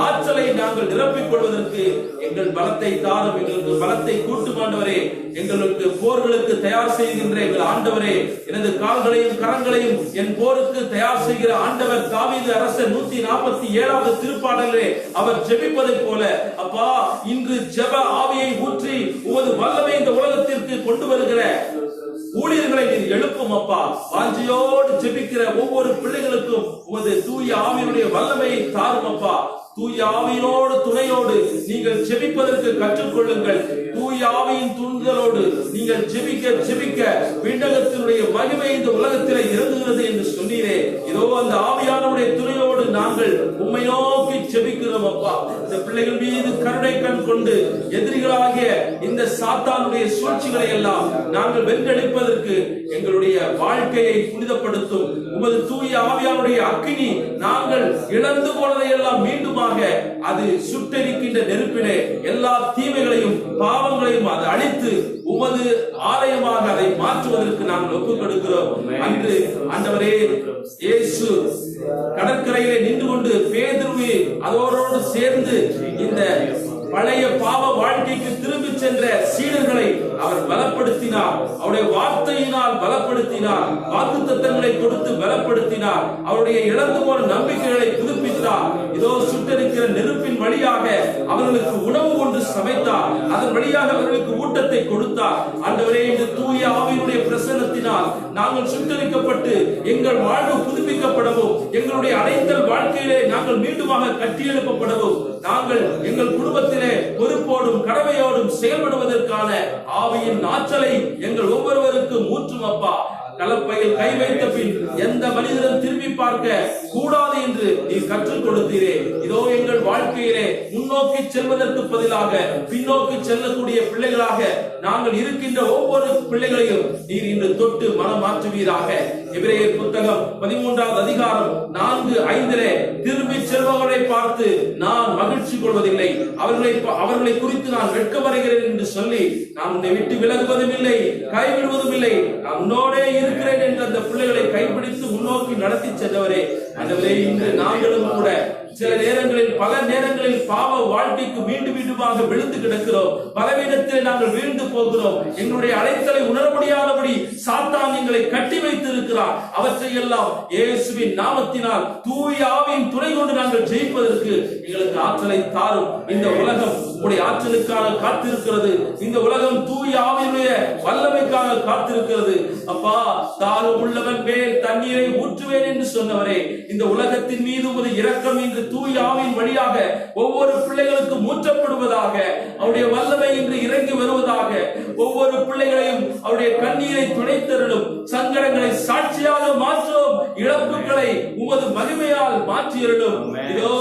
ஆற்றலை நாங்கள் நிரப்பிக் கொள்வதற்கு எங்கள் பலத்தை தாரும். எங்களுக்கு பலத்தை கூட்டும் ஆண்டவரே. எங்களுக்கு போர்களுக்கு தயார் செய்கின்ற எங்கள் ஆண்டவரே, எனது கால்களையும் கரங்களையும் என் போருக்கு தயார் செய்கிற ஆண்டவர். தாவீது அரசர் 147வது திருப்பாடலிலே அவர் ஜெபிப்பதை போல அப்பா, இன்று ஜெப ஆவியை ஊற்றி உமது வல்லமை இந்த உலகத்திற்கு கொண்டு வருகிற ஊழியர்களை நீர் எழுப்பும் அப்பா. வாஞ்சையோடு ஜெபிக்கிற ஒவ்வொரு பிள்ளைகளுக்கும் உமது தூய ஆவியினுடைய வல்லமையை தாரும் அப்பா. தூய ஆவியோடு துணையோடு நீங்கள் ஜெபிப்பதற்கு கற்றுக்கொள்ளுங்கள். தூய ஆவியின் தூண்டுதலோடு நீங்கள் ஜெபிக்க ஜெபிக்க விண்ணகத்தினுடைய மகிமை இந்த உலகத்திலே இறங்குகிறது என்று சொன்னீரே. இதோ அந்த ஆவியானவருடைய துணையோடு நாங்கள் உம்மை நோக்கி ஜெபிக்கிறோம் அப்பா. இந்த பிள்ளைகள் மீது கருணை கண் கொண்டு எதிரிகளாகிய இந்த சாத்தானுடைய சூழ்ச்சிகளை எல்லாம் நாங்கள் வென்றெடுப்பதற்கு எங்களுடைய வாழ்க்கையை புனிதப்படுத்தும் உமது தூய ஆவியானுடைய அக்கினி நாங்கள் இழந்து போனதை எல்லாம் மீண்டுமாக அது சுட்டெரிக்கின்ற நெருப்பிலே எல்லா தீமைகளையும் பாவங்களையும் அது அழித்து உமது ஆலயமாக அதை மாற்றுவதற்கு நாங்கள் ஒப்புக் கொடுக்கிறோம். அன்று ஆண்டவரே இயேசு கடற்கரையிலே நின்று கொண்டு பேதுருவை அதோடு சேர்ந்து இந்த பழைய பாவ வாழ்க்கைக்கு திரும்பி சென்ற சீடர்களை அவர் பலப்படுத்தினார். அவருடைய வார்த்தையினால் பலப்படுத்தினார். வாக்குத்தத்தங்களை கொடுத்து பலப்படுத்தினார். அவருடைய இழந்து போன நம்பிக்கைகளை புதுப்பித்தார். இதோ சுட்டெரிக்கிற நெருப்பின் அடுப்பின் வழியாக அவர்களுக்கு உணவு கொண்டு சமைத்தார். அதன் வழியாக அவர்களுக்கு ஊட்டத்தை கொடுத்தார். ஆண்டவரே, இந்த தூய ஆவியினுடைய பிரசன்னத்தினால் நாங்கள் சுட்டரிக்கப்பட்டு எங்கள் வாழ்வு புதுப்பிக்கப்படவும், எங்களுடைய அடைத்தல் வாழ்க்கையிலே நாங்கள் மீண்டுமாக கட்டியெழுப்பப்படவும், நாங்கள் எங்கள் குடும்பத்திலே பொறுப்போடும் கடமையோடும் செயல்படுவதற்கான ஆவியின் ஆற்றலை எங்கள் ஒவ்வொருவருக்கும் ஊற்றும் அப்பா. கலப்பையில் கை வைத்த பின் எந்த மனிதனும் திரும்பி பார்க்க கூடாது என்று நீ கற்றுக் கொடுத்தீரே. இதோ எங்கள் வாழ்க்கையிலே முன்னோக்கி செல்வதற்கு பதிலாக பின்னோக்கி செல்லக்கூடிய பிள்ளைகளாக நாங்கள் இருக்கின்ற ஒவ்வொரு பிள்ளைகளையும் நீர் இன்று தொட்டு மனம் மாற்றுவீராக. எபிரேயர் புத்தகம் 13வது அதிகாரம் 4:5 திரும்பி செல்பவர்களை பார்த்து நான் மகிழ்ச்சி கொள்வதில்லை, அவர்களை குறித்து நான் வெட்கமடைகிறேன் என்று சொல்லி நான் உன்னை விட்டு விலகுவதும் இல்லை, கைவிடுவதும் இல்லை, நான் உன்னோடே இருக்கிறேன் என்று அந்த பிள்ளைகளை கைப்பிடித்து முன்னோக்கி நடத்தி சென்றவரே. ஆண்டவரே, இன்று நாங்களும் கூட சில நேரங்களில் பல நேரங்களில் பாவ வாழ்க்கைக்கு மீண்டும் மீண்டுமாக விழுந்து கிடக்கிறோம். பலவீனத்தில் நாங்கள் வீழ்ந்து போகிறோம். எங்களுடைய அழைத்தலை உணர முடியாதபடி சாத்தான் எங்களை கட்டி வைத்திருக்கிறார். அவற்றை எல்லாம் இயேசுவின் நாமத்தினால் தூய ஆவியின் துணை கொண்டு நாங்கள் ஜெயிப்பதற்கு எங்களுக்கு ஆற்றலை தாரும். இந்த உலகம் உடைய ஆற்றலுக்காக காத்திருக்கிறது. இந்த உலகம் தூய ஆவியினுடைய வல்லமைக்காக காத்திருக்கிறது. அப்பா, தாகம் உள்ளவன் மேல் தண்ணீரை ஊற்றுவேன் என்று சொன்னவரே, இந்த உலகத்தின் மீது ஒரு இரக்கம் இன்று தூய ஆவியின் வழியாக ஒவ்வொரு பிள்ளைகளுக்கும் ஊற்றப்படுவதாக, அவருடைய வல்லமை இன்று இறங்கி வருவதாக. ஒவ்வொரு பிள்ளைகளையும் அவருடைய கண்ணீரை துடைத்தருளும், சங்கடங்களை சாட்சியாக மாற்றும், இழப்புகளை உமது மகிமையால் மாற்றியருளும். இதோ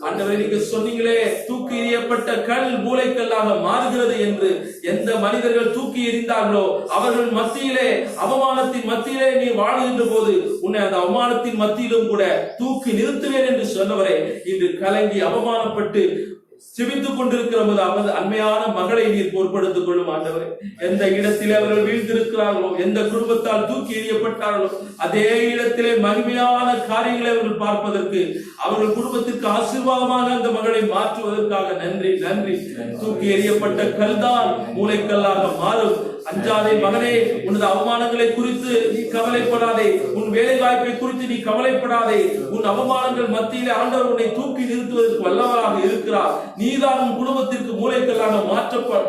ஆண்டவரே, நீங்க சொன்னீங்களே, தூக்கி எறியப்பட்ட கல் மூளைக்கல்லாக மாறுகிறது என்று. எந்த மனிதர்கள் தூக்கி எறிந்தார்களோ அவர்கள் மத்தியிலே, அவமானத்தின் மத்தியிலே நீ வாழுகின்ற போது உன்னை அந்த அவமானத்தின் மத்தியிலும் கூட தூக்கி நிறுத்துவேன் என்று சொன்னவரே, இன்று கலங்கி அவமானப்பட்டு செபித்துக் கொண்டிருக்கிற அண்மையான மகளை நீர் பொறுப்படுத்திக் கொள்ளும் ஆண்டவரே. எந்த இடத்திலே அவர்கள் வீழ்ந்திருக்கிறார்களோ, எந்த குடும்பத்தால் தூக்கி எறியப்பட்டார்களோ அதே இடத்திலே மகிமையான காரியங்களை அவர்கள் பார்ப்பதற்கு, அவர்கள் குடும்பத்திற்கு ஆசீர்வாதமாக அந்த மகளை மாற்றுவதற்காக நன்றி நன்றி. தூக்கி எறியப்பட்ட கல்தான் மூளைக்கல்லாக மாறும். அஞ்சாதே மகனே, உனது அவமானங்களை குறித்து நீ கவலைப்படாதே, உன் வேலை வாய்ப்பை குறித்து நீ கவலைப்படாதே. உன் அவமானங்கள் மத்தியிலே ஆண்டவர் உன்னை தூக்கி நிறுத்துவதற்கு வல்லவராக இருக்கிறார். நீதான் உன் குடும்பத்திற்கு மூளைக்கல்லாக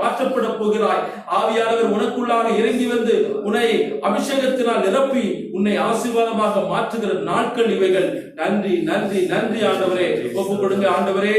மாற்றப்பட போகிறாய். ஆவியானவர் உனக்குள்ளாக இறங்கி வந்து உன்னை அபிஷேகத்தினால் நிரப்பி உன்னை ஆசீர்வாதமாக மாற்றுகிற நாட்கள் இவைகள். நன்றி நன்றி நன்றி ஆண்டவரே. ஒப்பு கொடுங்க ஆண்டவரே.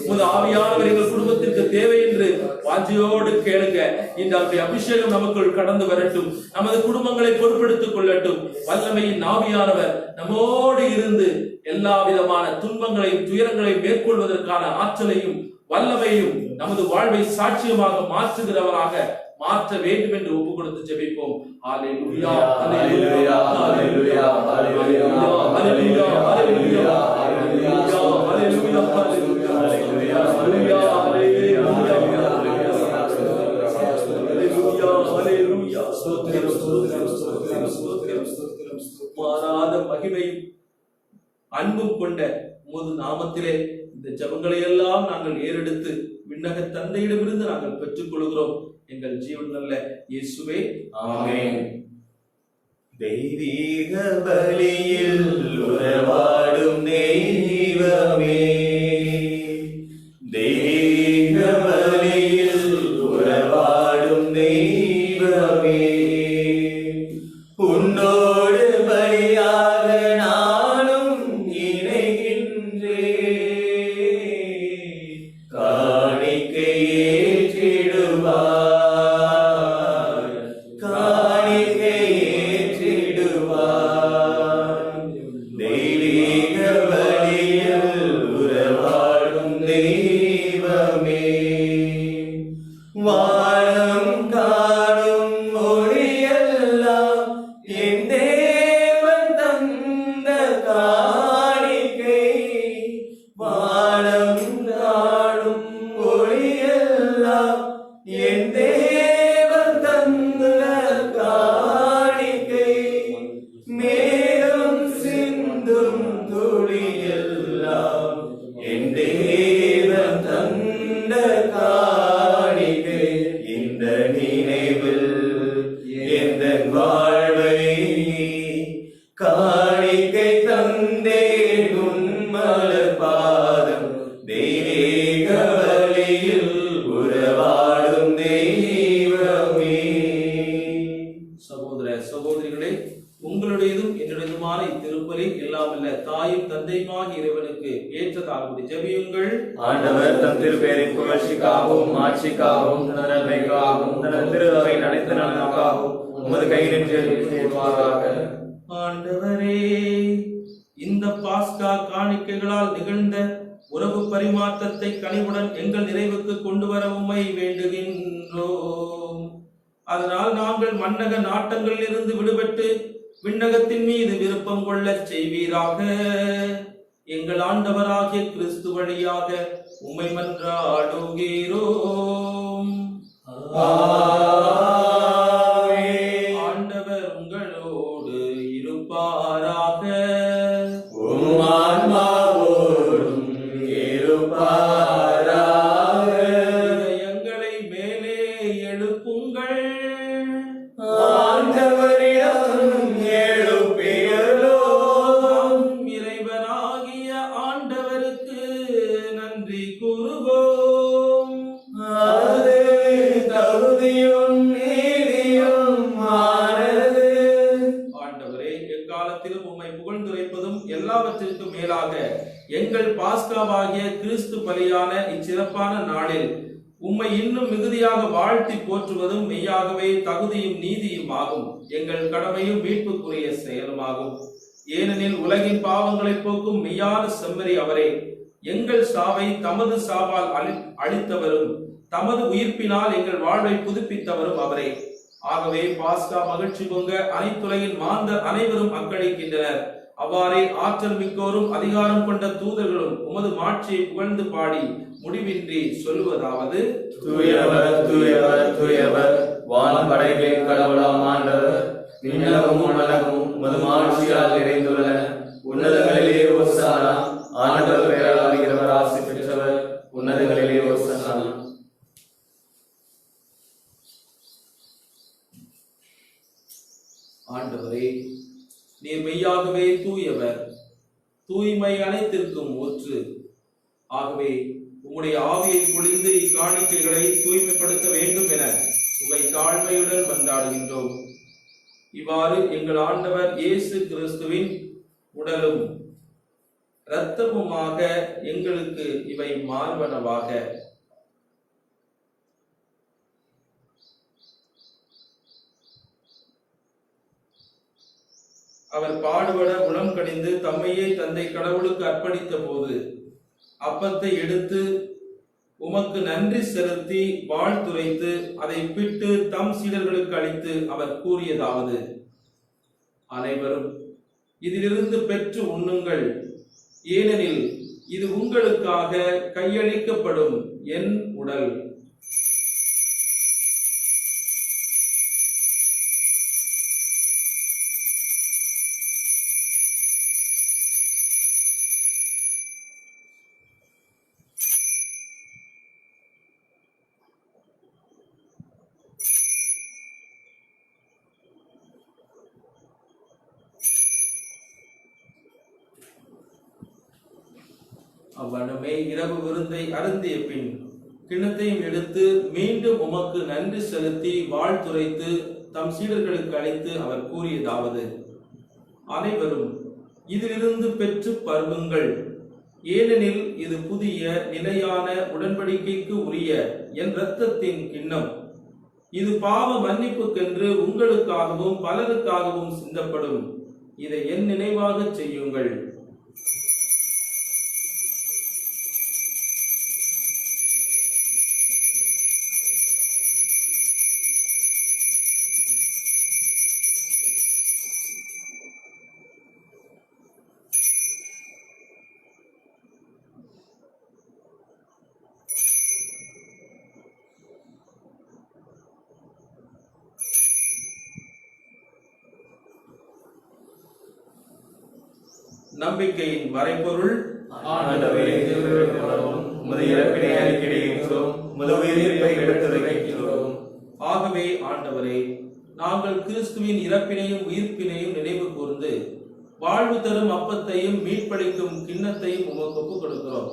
உமது ஆவியானவர் எங்கள் குடும்பத்திற்கு தேவை என்று வாஞ்சியோடு கேளுங்க. இந்த அபிஷேகம் நமக்குள் கடந்து வரட்டும். நமது குடும்பங்களை பொறுப்பெடுத்துக் கொள்ளட்டும். வல்லமையின் ஆவியானவர் நம்மோடு இருந்து எல்லா விதமான துன்பங்களையும் துயரங்களையும் மேற்கொள்வதற்கான ஆற்றலையும் வல்லமையும் நமது வாழ்வை சாட்சியமாக மாற்றுகிறவராக மாற்ற வேண்டும் என்று ஒப்பு கொடுத்து ஜெபிப்போம். ஹல்லேலூயா ஹல்லேலூயா ஹல்லேலூயா ஹல்லேலூயா ஹல்லேலூயா ஹல்லேலூயா ஹல்லேலூயா ஹல்லேலூயா ஹல்லேலூயா. ஸ்தோத்திரம் ஸ்தோத்திரம் ஸ்தோத்திரம் ஸ்தோத்திரம் ஸ்தோத்திரம். மாறாத மகிமையும் அன்பும் கொண்ட உமது நாமத்திலே இந்த ஜெபங்களை எல்லாம் நாங்கள் ஏறெடுத்து விண்ணக தந்தையிடமிருந்து நாங்கள் பெற்றுக் கொள்கிறோம். எங்கள் ஜீவன் நல்ல இயேசுவே, ஆமென். தெய்வீக பலியில் உறவாடும் தெய்வமே, தெய்வீக பலியில் உறவாடும் தெய்வமே, உன்னோடு பலியாக நானும் இணைகின்றே, காணிக்கை ஏற்றிடுவாய், காணிக்கை ஏற்றிடுவாய், தெய்வீக பலியில் உறவாடும் தெய்வமே, வானம் காணும் ஒளியெல்லாம் என் தேவன் தந்த காணிக்கை, வானம் காணும் ஒளியெல்லாம் என் தேவன் தந்த காணிக்கை, மேகம் சிந்தும் துளியெல்லாம் என் தேவன் தந்த காணிக்கை, இந்த நினைவில் எந்த வாழ்வை காணிக்கை தந்தே உன்மலர் பாதம், தெய்வீக ஏற்றதாகும்படி ஜெபியுங்கள். ஆண்டவர் தம் திருப்பெயரின் புகழ்ச்சிக்காகவும் ஆட்சிக்காகவும் தனது நன்மைக்காகவும் தனது திருவையின் அனைத்து நலனுக்காகவும் உமது கையினின்று செய்வாராக. ஆண்டவரே, இந்த பாஸ்கா காணிக்கைகளால் நிகழ்ந்த உறவு பரிமாற்றத்தை கனிவுடன் எங்கள் நிறைவுக்கு கொண்டு வர உம்மை வேண்டுகின்றோம். அதனால் நாங்கள் மன்னக நாட்டங்களில் இருந்து விடுபட்டு விண்ணகத்தின் மீது விருப்பம் கொள்ளச் செய்வீராக. எங்கள் ஆண்டவராகிய கிறிஸ்து வழியாக உம்மை மன்றாடுகிறோம். ஆண்டவர் உங்களோடு இருப்பாராக. உம் ஆன்மாவோடும் இருப்பாராக. இதயங்களை மேலே எழுப்புங்கள். ஆண்டவரிடம் எழுப்பியுள்ளோம். நம் இறைவனாகிய ஆண்டவருக்கு நன்றி கூறுவோம். அது தகுதியும் நீதியுமானது. ஆண்டவரே, எக்காலத்திலும் உம்மை புகழ்ந்துரைப்பதும் எல்லாவற்றிற்கும் மேலாக எங்கள் பாஸ்காவாகிய கிறிஸ்து பலியான இச்சிறப்பான நாளில் உம்மை இன்னும் மிகுதியாக வாழ்த்தி போற்றுவதும் மெய்யாகவே தகுதியும் நீதியும் ஆகும். எங்கள் கடமையும் மீட்புக்குரிய செயலுமாகும். ஏனெனில் உலகின் பாவங்களை போக்கும் மெய்யான செம்மறி அவரே, எங்கள் சாவை தமது சாவால் அழித்தவரும் தமது உயிர்ப்பினால் எங்கள் வாழ்வை புதுப்பித்தவரும் அவரே. ஆகவே பாஸ்கா மகிழ்ச்சி பொங்க அனைத்துலகின் மாந்தர் அனைவரும் அக்களிக்கின்றனர். அவ்வாறே ஆற்றல் மிக்கோரும் அதிகாரம் கொண்ட தூதர்களும் உமது மாட்சியை புகழ்ந்து பாடி முடிவின்றி சொல்லுவதாவது: தூயவர் தூயவர் தூயவர், வான் படைகளின் கடவுளாம் ஆண்டவர். விண்ணகமும் மண்ணகமும் உமது மாட்சியால் நிறைந்துள்ளன. உன்னதங்களிலே ஓசானா. ஆண்டவர் பெயரால் வருகிறவர் ஆசி பெற்றவர். உன்னதங்களிலே ஓசானா. ஆண்டவரே, நீர் மெய்யாகவே தூயவர், தூய்மை அனைத்திற்கும் ஊற்று. ஆகவே உம்முடைய ஆவியை பொழிந்து இக்காணிக்கைகளை தூய்மைப்படுத்த வேண்டும் என உம்மை தாழ்மையுடன் கொண்டாடுகின்றோம். இவ்வாறு எங்கள் ஆண்டவர் இயேசு கிறிஸ்துவின் உடலும் இரத்தமுமாக எங்களுக்கு இவை மாறுவனவாக. அவர் பாடுபட உளம் கடிந்து தம்மையே தந்தை கடவுளுக்கு அர்ப்பணித்த போது அப்பத்தை எடுத்து உமக்கு நன்றி செலுத்தி வாழ்த்துரைத்து அதை பிட்டு தம் சீடர்களுக்கு அளித்து அவர் கூறியதாவது: அனைவரும் இதிலிருந்து பெற்று உண்ணுங்கள், ஏனெனில் இது உங்களுக்காக கையளிக்கப்படும் என் உடல். அவ்வண்ணமே இரவு விருந்தை அருந்திய பின் கிண்ணத்தையும் எடுத்து மீண்டும் உமக்கு நன்றி செலுத்தி வாழ்த்துரைத்து தம் சீடர்களுக்கு அளித்து அவர் கூறியதாவது: அனைவரும் இதிலிருந்து பெற்று பருகுங்கள், ஏனெனில் இது புதிய நிலையான உடன்படிக்கைக்கு உரிய என் இரத்தத்தின் கிண்ணம். இது பாவ மன்னிப்புக்கென்று உங்களுக்காகவும் பலருக்காகவும் சிந்தப்படும். இதை என் நினைவாக செய்யுங்கள். நம்பிக்கையின் மறைபொருள்: ஆண்டவரே, உமது இறப்பினை அறிக்கையிடுகின்றோம், உமது உயிர்ப்பை எடுத்துரைக்கின்றோம். ஆகவே ஆண்டவரே, நாங்கள் கிறிஸ்துவின் இறப்பினையும் உயிர்ப்பினையும் நினைவு கூர்ந்து வாழ்வு தரும் அப்பத்தையும் மீட்பளிக்கும் கிண்ணத்தையும் உமக்கு ஒப்புக் கொடுக்கிறோம்.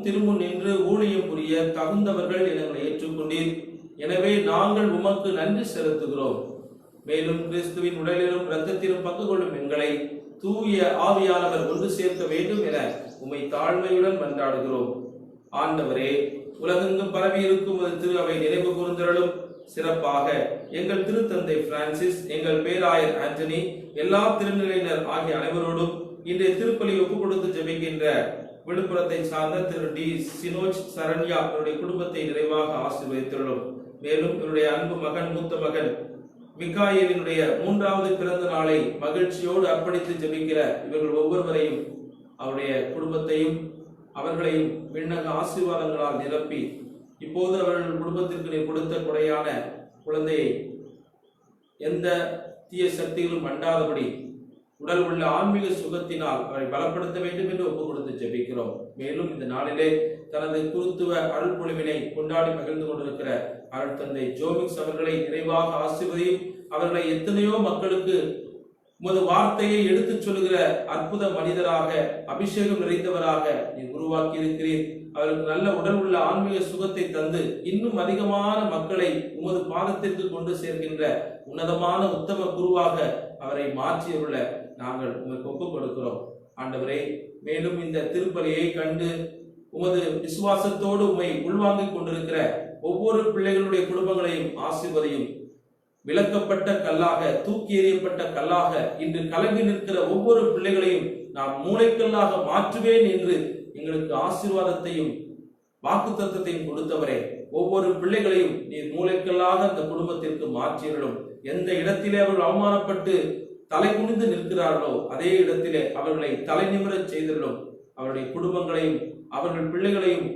திருமுன் நின்று ஊழியம் புரிய தகுந்தவர்கள் எங்களை ஏற்றுக்கொண்டீர். எனவே நாங்கள் உமக்கு நன்றி செலுத்துகிறோம். மேலும் கிறிஸ்துவின் உடலிலும் இரத்தத்திலும் பங்கு கொள்ளும் எங்களை தூய ஆவியானவர் ஒன்று சேர்க்க வேண்டும் என உம்மை தாழ்மையுடன் மன்றாடுகிறோம். ஆண்டவரே, உலகெங்கும் பரவி இருக்கும் ஒரு திரு அவை நினைவு கூர்ந்தருளும். சிறப்பாக எங்கள் திருத்தந்தை பிரான்சிஸ், எங்கள் பேராயர் ஆண்டனி, எல்லா திருநிலையினர் ஆகிய அனைவரோடும் இன்றைய திருப்பலி ஒப்புக் கொடுத்து ஜெபிக்கின்ற விழுப்புரத்தை சார்ந்த திரு டி சினோஜ் சரண்யா அவருடைய குடும்பத்தை நிறைவாக ஆசீர்வதித்துள்ளோம். மேலும் இவருடைய அன்பு மகன், மூத்த மகன் மிகாயலினுடைய 3வது பிறந்த நாளை மகிழ்ச்சியோடு அர்ப்பணித்து ஜெபிக்கிற இவர்கள் ஒவ்வொருவரையும், அவருடைய குடும்பத்தையும் அவர்களையும் விண்ணக ஆசீர்வாதங்களால் நிரப்பி, இப்போது அவர்கள் குடும்பத்திற்கு நீ கொடுத்த கொடையான குழந்தையை எந்த தீய சக்திகளும் அண்டாதபடி உடல் உள்ள ஆன்மீக சுகத்தினால் அவரை பலப்படுத்த வேண்டும் என்று ஒப்புக் கொடுத்து ஜெபிக்கிறோம். மேலும் இந்த நாளிலே தனது குருத்துவ அருள் பொழிவினை கொண்டாடி மகிழ்ந்து கொண்டிருக்கிற அருள் தந்தை ஜோமிக்ஸ் அவர்களை நிறைவாக ஆசீர்வதியும். அவர்களை எத்தனையோ மக்களுக்கு உமது வார்த்தையை எடுத்துச் சொல்லுகிற அற்புத மனிதராக, அபிஷேகம் நிறைந்தவராக நீ உருவாக்கி இருக்கிறீர். அவருக்கு நல்ல உடல் உள்ள ஆன்மீக சுகத்தை தந்து இன்னும் அதிகமான மக்களை உமது பாதத்திற்கு கொண்டு சேர்க்கின்ற உன்னதமான உத்தம குருவாக அவரை மாற்றியுள்ள நாங்கள் உமக்கு ஒப்புக் கொடுக்கிறோம். ஆண்டவரே, மேலும் இந்த திருப்பலியை கண்டு உமது விசுவாசத்தோடு உம்மை உள்வாங்கிக் கொண்டிருக்கிற ஒவ்வொரு பிள்ளைகளுடைய குடும்பங்களையும் ஆசீர்வதியும். விலக்கப்பட்ட கல்லாக, தூக்கி எறியப்பட்ட கல்லாக இன்று கலங்கி நிற்கிற ஒவ்வொரு பிள்ளைகளையும் நாம் மூளைக்கல்லாக மாற்றுவேன் என்று எங்களுக்கு ஆசீர்வாதத்தையும் வாக்குத்தத்தத்தையும் கொடுத்தவரே, ஒவ்வொரு பிள்ளைகளையும் நீர் மூளைக்கல்லாக அந்த குடும்பத்திற்கு மாற்றியர்களும். எந்த இடத்திலே அவர்கள் அவமானப்பட்டு தலை குனிந்து நிற்கிறார்களோ அதே இடத்திலே அவர்களை தலை நிமிரச் செய்தர்களும். அவருடைய குடும்பங்களையும் அவர்கள் பிள்ளைகளையும்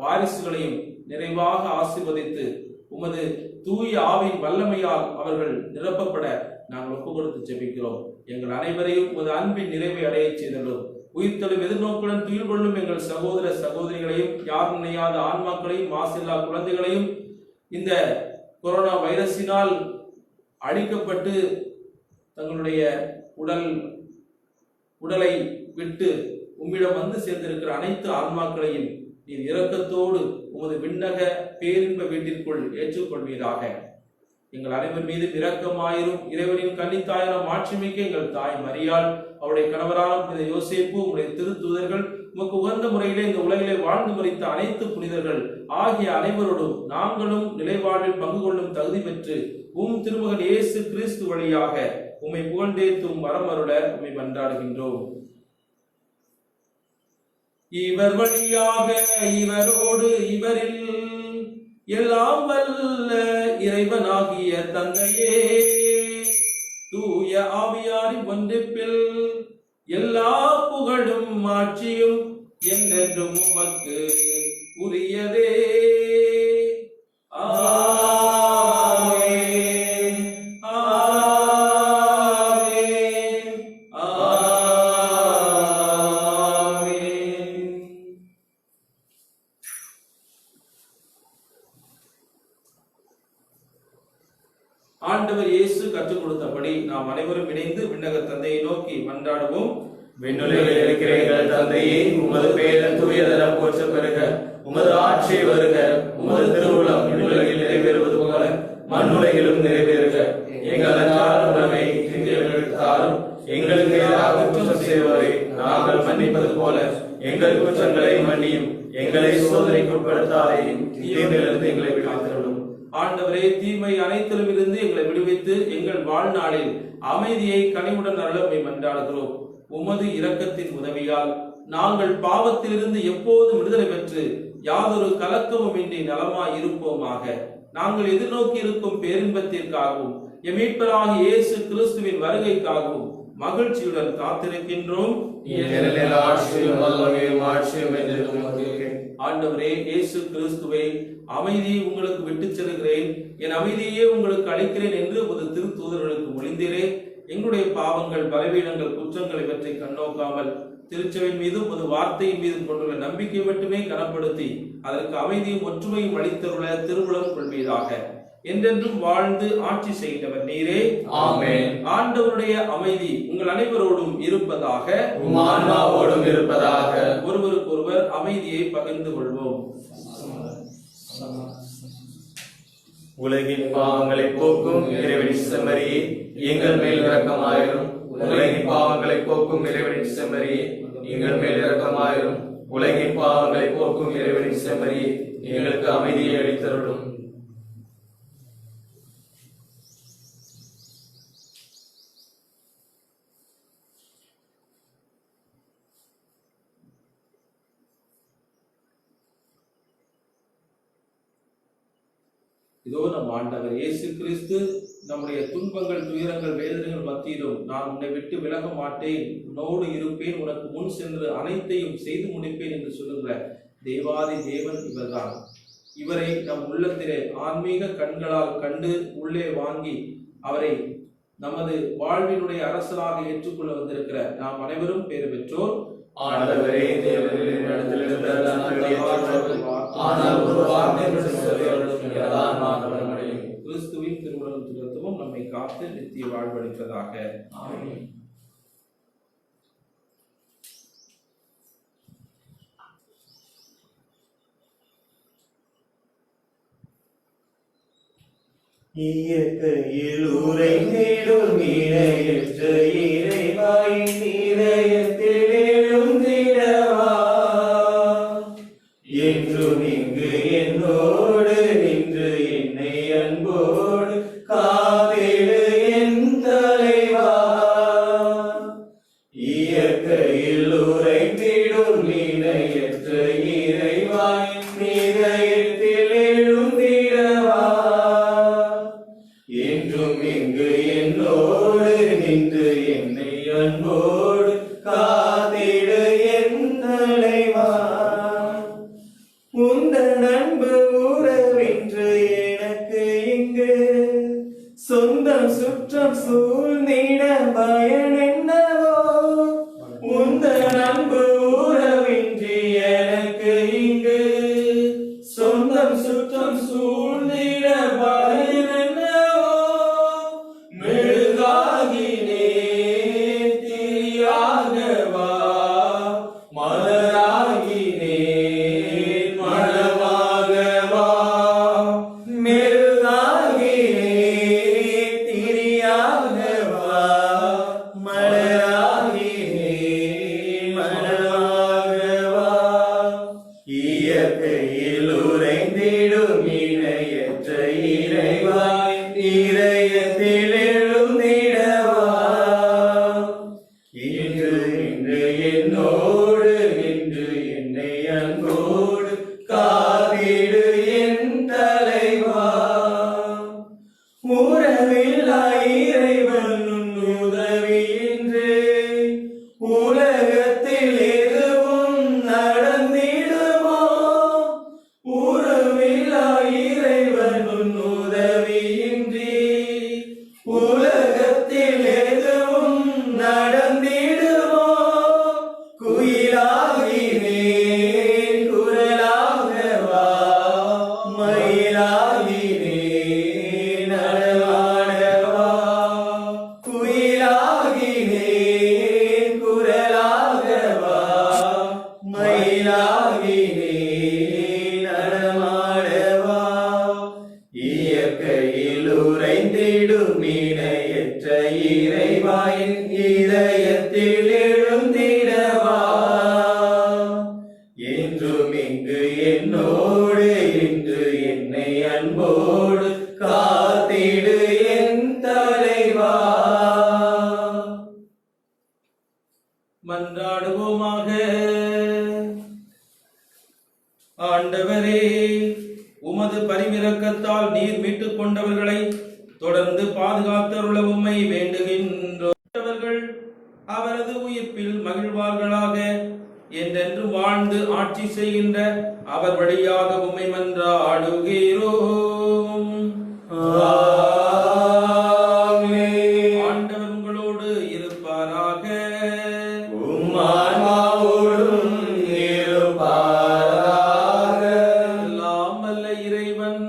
வாரிசுகளையும் நிறைவாக ஆசீர்வதித்து உமது தூய ஆவின் வல்லமையால் அவர்கள் நிரப்பப்பட நாங்கள் ஒப்புக் கொடுத்து ஜெபிக்கிறோம். எங்கள் அனைவரையும் உமது அன்பின் நிறைவை அடைய செய்தலும். உயிர்த்தெழும் எதிர்நோக்குடன் துயில் கொள்ளும் எங்கள் சகோதர சகோதரிகளையும், யார் நினையாத ஆன்மாக்களையும், மாசில்லா குழந்தைகளையும், இந்த கொரோனா வைரஸினால் அழிக்கப்பட்டு தங்களுடைய உடலை விட்டு உம்மிடம் வந்து சேர்ந்திருக்கிற அனைத்து ஆன்மாக்களையும் நீர் இரக்கத்தோடு உமது விண்ணக பேரின்ப வீட்டிற்குள் ஏற்றுக்கொள்வீராக. எங்கள் அனைவர் மீது இரக்கமாயிரும். இறைவனின் கன்னித்தாயான மாட்சிமிக்க எங்கள் தாய் மரியாள், அவருடைய கணவரான புனித யோசேப்பு, உங்களுடைய திருத்தூதர்கள், உமக்கு உகந்த முறையிலே இந்த உலகிலே வாழ்ந்து மரித்த அனைத்து புனிதர்கள் ஆகிய அனைவரோடும் நாங்களும் நிலைவாழ்வில் பங்கு கொள்ளும் தகுதி பெற்று திருமகன் இயேசு கிறிஸ்து வழியாக உம்மை புகழ்ந்தேத்தும் வரமருள உம்மை மன்றாடுகின்றோம். இவர் வழியாக, இவரோடு, இவரில் எல்லாம் வல்ல இறைவனாகிய தந்தையே, தூய ஆவியாரின் ஒன்றிப்பில் எல்லா புகழும் ஆட்சியும் என்றென்றும் உமக்கு உரியதே. ஆண்டவர் இயேசு கற்றுக் கொடுத்தபடி நாம் அனைவரும் இணைந்து விண்ணக தந்தையை நோக்கி மன்றாடுவோம். விண்ணுலகில் இருக்கிற எங்கள் தந்தையே, உமது பெயர் தூயதென போற்றப் பெறுக. உமது ஆட்சி வருக. உமது திருவுளம் விண்ணுலகில் நிறைவேறுவது போல மண்ணுலகிலும் நிறைவேறுக. எங்கள் அன்றாட உணவை இன்று எங்களுக்கு தாரும். எங்களுக்கு எதிராக குற்றம் செய்வதை நாங்கள் மன்னிப்பது போல எங்கள் குற்றங்களை மன்னியும். எங்களை சோதனைக்கு உட்படுத்தாதையும், தீமையிலிருந்து எங்களை விடுவித்தருளும். ஆண்டவரே, தீமை அனைத்திலும் இருந்து எங்களை விடுவித்து எங்கள் வாழ்நாளில் அமைதியை கனிவுடன் அருள உம்மை மன்றாடுகிறோம். உமது இரக்கத்தின் உதவியால் நாங்கள் பாவத்திலிருந்து எப்போதும் விடுதலை பெற்று யாதொரு கலக்கமும் இன்றி நலமாய் இருப்போமாக. நாங்கள் எதிர்நோக்கி இருக்கும் பேரின்பத்திற்காகவும் எம் மீட்பராகிய இயேசு கிறிஸ்துவின் வருகைக்காகவும் மகிழ்ச்சியுடன் காத்திருக்கின்றோம். ஆண்டவரே இயேசு கிறிஸ்துவை, அமைதியை உங்களுக்கு விட்டுச் செல்கிறேன், என் அமைதியே உங்களுக்கு அளிக்கிறேன் என்று ஒரு திருத்தூதர்களுக்கு மொழிந்தீரே. எங்களுடைய பாவங்கள், பலவீனங்கள், குற்றங்களை பற்றி கண்ணோக்காமல் திருச்சபையின் மீதும் ஒரு வார்த்தையின் மீதும் கொண்டுள்ள நம்பிக்கை மட்டுமே கனப்படுத்தி அதற்கு அமைதியும் ஒற்றுமையும் அளித்தருள திருவுளம் கொள்வீராக. என்றென்றும் வாழ்ந்து ஆட்சி செய்தவர் நீரே. ஆமென். ஆண்டவருடைய அமைதி உங்கள் அனைவரோடும் இருப்பதாக, உம் ஆன்மாவோடும் இருப்பதாக. ஒருவருக்கொருவர் அமைதியை பகிர்ந்து கொள்வோம். உலகின் பாவங்களை போக்கும் இறைவனின் செம்மறியே, எங்கள் மேல் இரக்கமாயிரும். உலகின் பாவங்களை போக்கும் இறைவனின் செம்மறியே எங்கள் மேல் இரக்கமாயிரும். உலகின் பாவங்களை போக்கும் இறைவனின் செம்மறியே எங்களுக்கு அமைதியை அளித்தருளும். இதோ நம் ஆண்டவர் இயேசு கிறிஸ்து நம்முடைய துன்பங்கள், துயரங்கள், வேதனைகள் மத்தியிலும் நான் உன்னை விட்டு விலக மாட்டேன், உன்னோடு இருப்பேன், உனக்கு முன் சென்று அனைத்தையும் செய்து முடிப்பேன் என்று சொல்லுகிற தேவாதி தேவன் இவர்தான். இவரை நம் உள்ளத்திலே ஆன்மீக கண்களால் கண்டு உள்ளே வாங்கி அவரை நமது வாழ்வினுடைய அரசராக ஏற்றுக்கொள்ள வந்திருக்கிற நாம் அனைவரும் பேறு பெற்றோர். ஆண்டவரே, தேவனின் இடத்திலிருந்து ஆனால் ஒரு வார்த்தை கிறிஸ்துவின் திருவுலகம் துரத்துவம் நம்மை காத்து நித்திய வாழ்வளிப்பதாக. ஆமென். இயற்கையில் உறைந்திடும் இணையற்ற இறைவாயின் இதயத்தில் எழுந்திடவா என்றும் இங்கு என்னோடு நின்று என்னை அன்போடு காத்திடு என் தலைவா. இயற்கையில் உறைந்திடும் இணையற்ற இறைவாயின் இதயத்தில் எழுந்திடவா என்றும் இங்கு என்னோடு நின்று என்னை அன்போடு காத்திடு என் தலைவா. உந்தன் அன்பு உறவின்று எனக்கு இங்கு சொந்தம் சுற்றம் சூழ்ந்திட பயன் என்னவோ. உந்தன் அன்பு உறவின்றி எனக்கு இங்கு சொந்தம் சுற்றம் சூழ்ந்திட பயன் என்னவோ. மெழுகாகினே திரியாகவா மலராகினே மணமாகவா. மெழுகாகினே திரியாகவா மலராகினே மணமாகவா. இயற்கையில் உறைந்திடும் இணையற்ற இறைவாய் இதயத்தில் எழுந்திடவா இன்று இன்று என்னோடு நின்று என்னை அன்போடு காத்திடு என் தலைவா. உறவில்லா இறைவன் உன் உதவியின்றி உலகத்தில் எதுவும் நடந்திடுமோ. உறவில்லா இறைவன் உன் உதவியின்றி உலகத்தில் எதுவும் நடந்திடுமோ. குயிலாகினேன் குரலாகவா மயிலாகினேன் நடமாடவா. குயிலாகினேன் குரலாகவா மயிலாகினேன் நடமாடவா. இயற்கையில் உறைந்திடும் இணையற்ற இறைவாயின் இதயத்தில் எழுந்திடவா என்றும் இங்கு என்னோடு இன்று என்னை அன்போடு காத்திடு என் தலைவா. மன்றாடுவோமாக. ஆண்டவரே, உமது பரிவிரக்கத்தால் நீர் மீட்டுக் கொண்டவர்களை தொடர்ந்து பாதுகாத்தருள உம்மை வேண்டுகின்றவர்கள் அவரது உயிர்ப்பில் மகிழ்வார்களாக. என்றென்று வாழ்ந்து ஆட்சி செய்கின்ற அவர் வழியாக உம்மை மன்றாடுகிறோம். ஆண்டவர் உங்களோடு இருப்பாராக. உம் ஆன்மாவோடும் இருப்பாராக. எல்லாம் வல்ல இறைவன்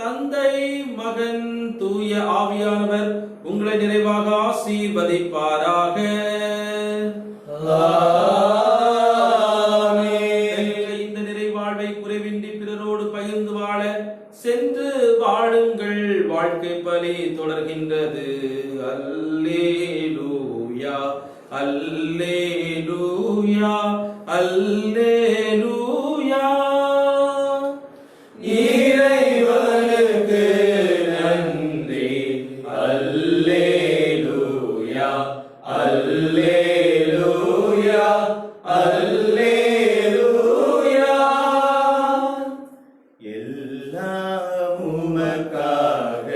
தந்தை, மகன், தூய ஆவியானவர் உங்களை நிறைவாக ஆசீர்வதிப்பாராக. இந்த நிறைவாழ்வை குறைவின்றி பிறரோடு பகிர்ந்து வாழ சென்று வாழுங்கள். இறைவனுக்கு நன்றி. அல்லேலூயா, அல்லேலூயா, அல்லேலூயா. எல்லாம் உமக்காக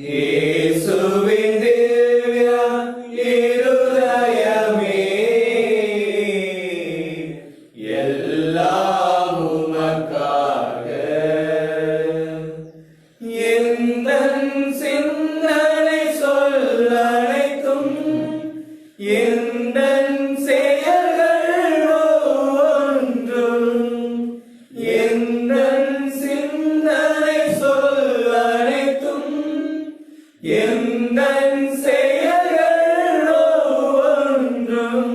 இயேசுவின் திவ்ய இருதயமே, எல்லாம் உமக்காக. எந்தன் சிந்தனை சொல் அனைத்தும், எந்தன் செயல்கள் ஒவ்வொன்றும், எந்தன் சிந்தனை சொல் அனைத்தும், எந்தன் செயல்கள் ஒவ்வொன்றும்,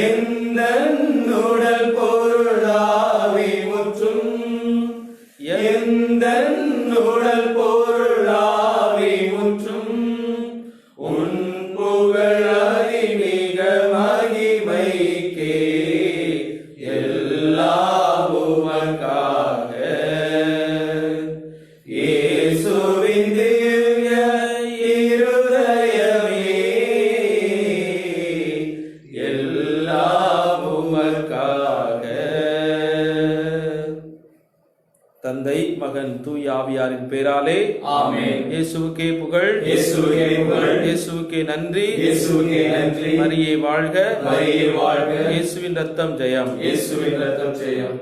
எந்தன் உடல் பொருளாவி முற்றும், எந்தன் உடல் பொருளாவி முற்றும், உன் புகழ் அதிமிக மகிமைக்கே, எல்லாம் உமக்காக. இயேசுவின் திவ்ய இருதயமே, எல்லாம் உமக்காக. தந்தை, மகன், தூய ஆவியாரின் பெயராலே ஆமென். இயேசுவுக்கே புகழ், இயேசுவுக்கே புகழ், இயேசுவுக்கே நன்றி, இயேசுவுக்கே நன்றி. மரியே வாழ்க, மரியே வாழ்க. இயேசுவின் ரத்தம் ஜெயம். இயேசுவின் ரத்தம் ஜெயம்.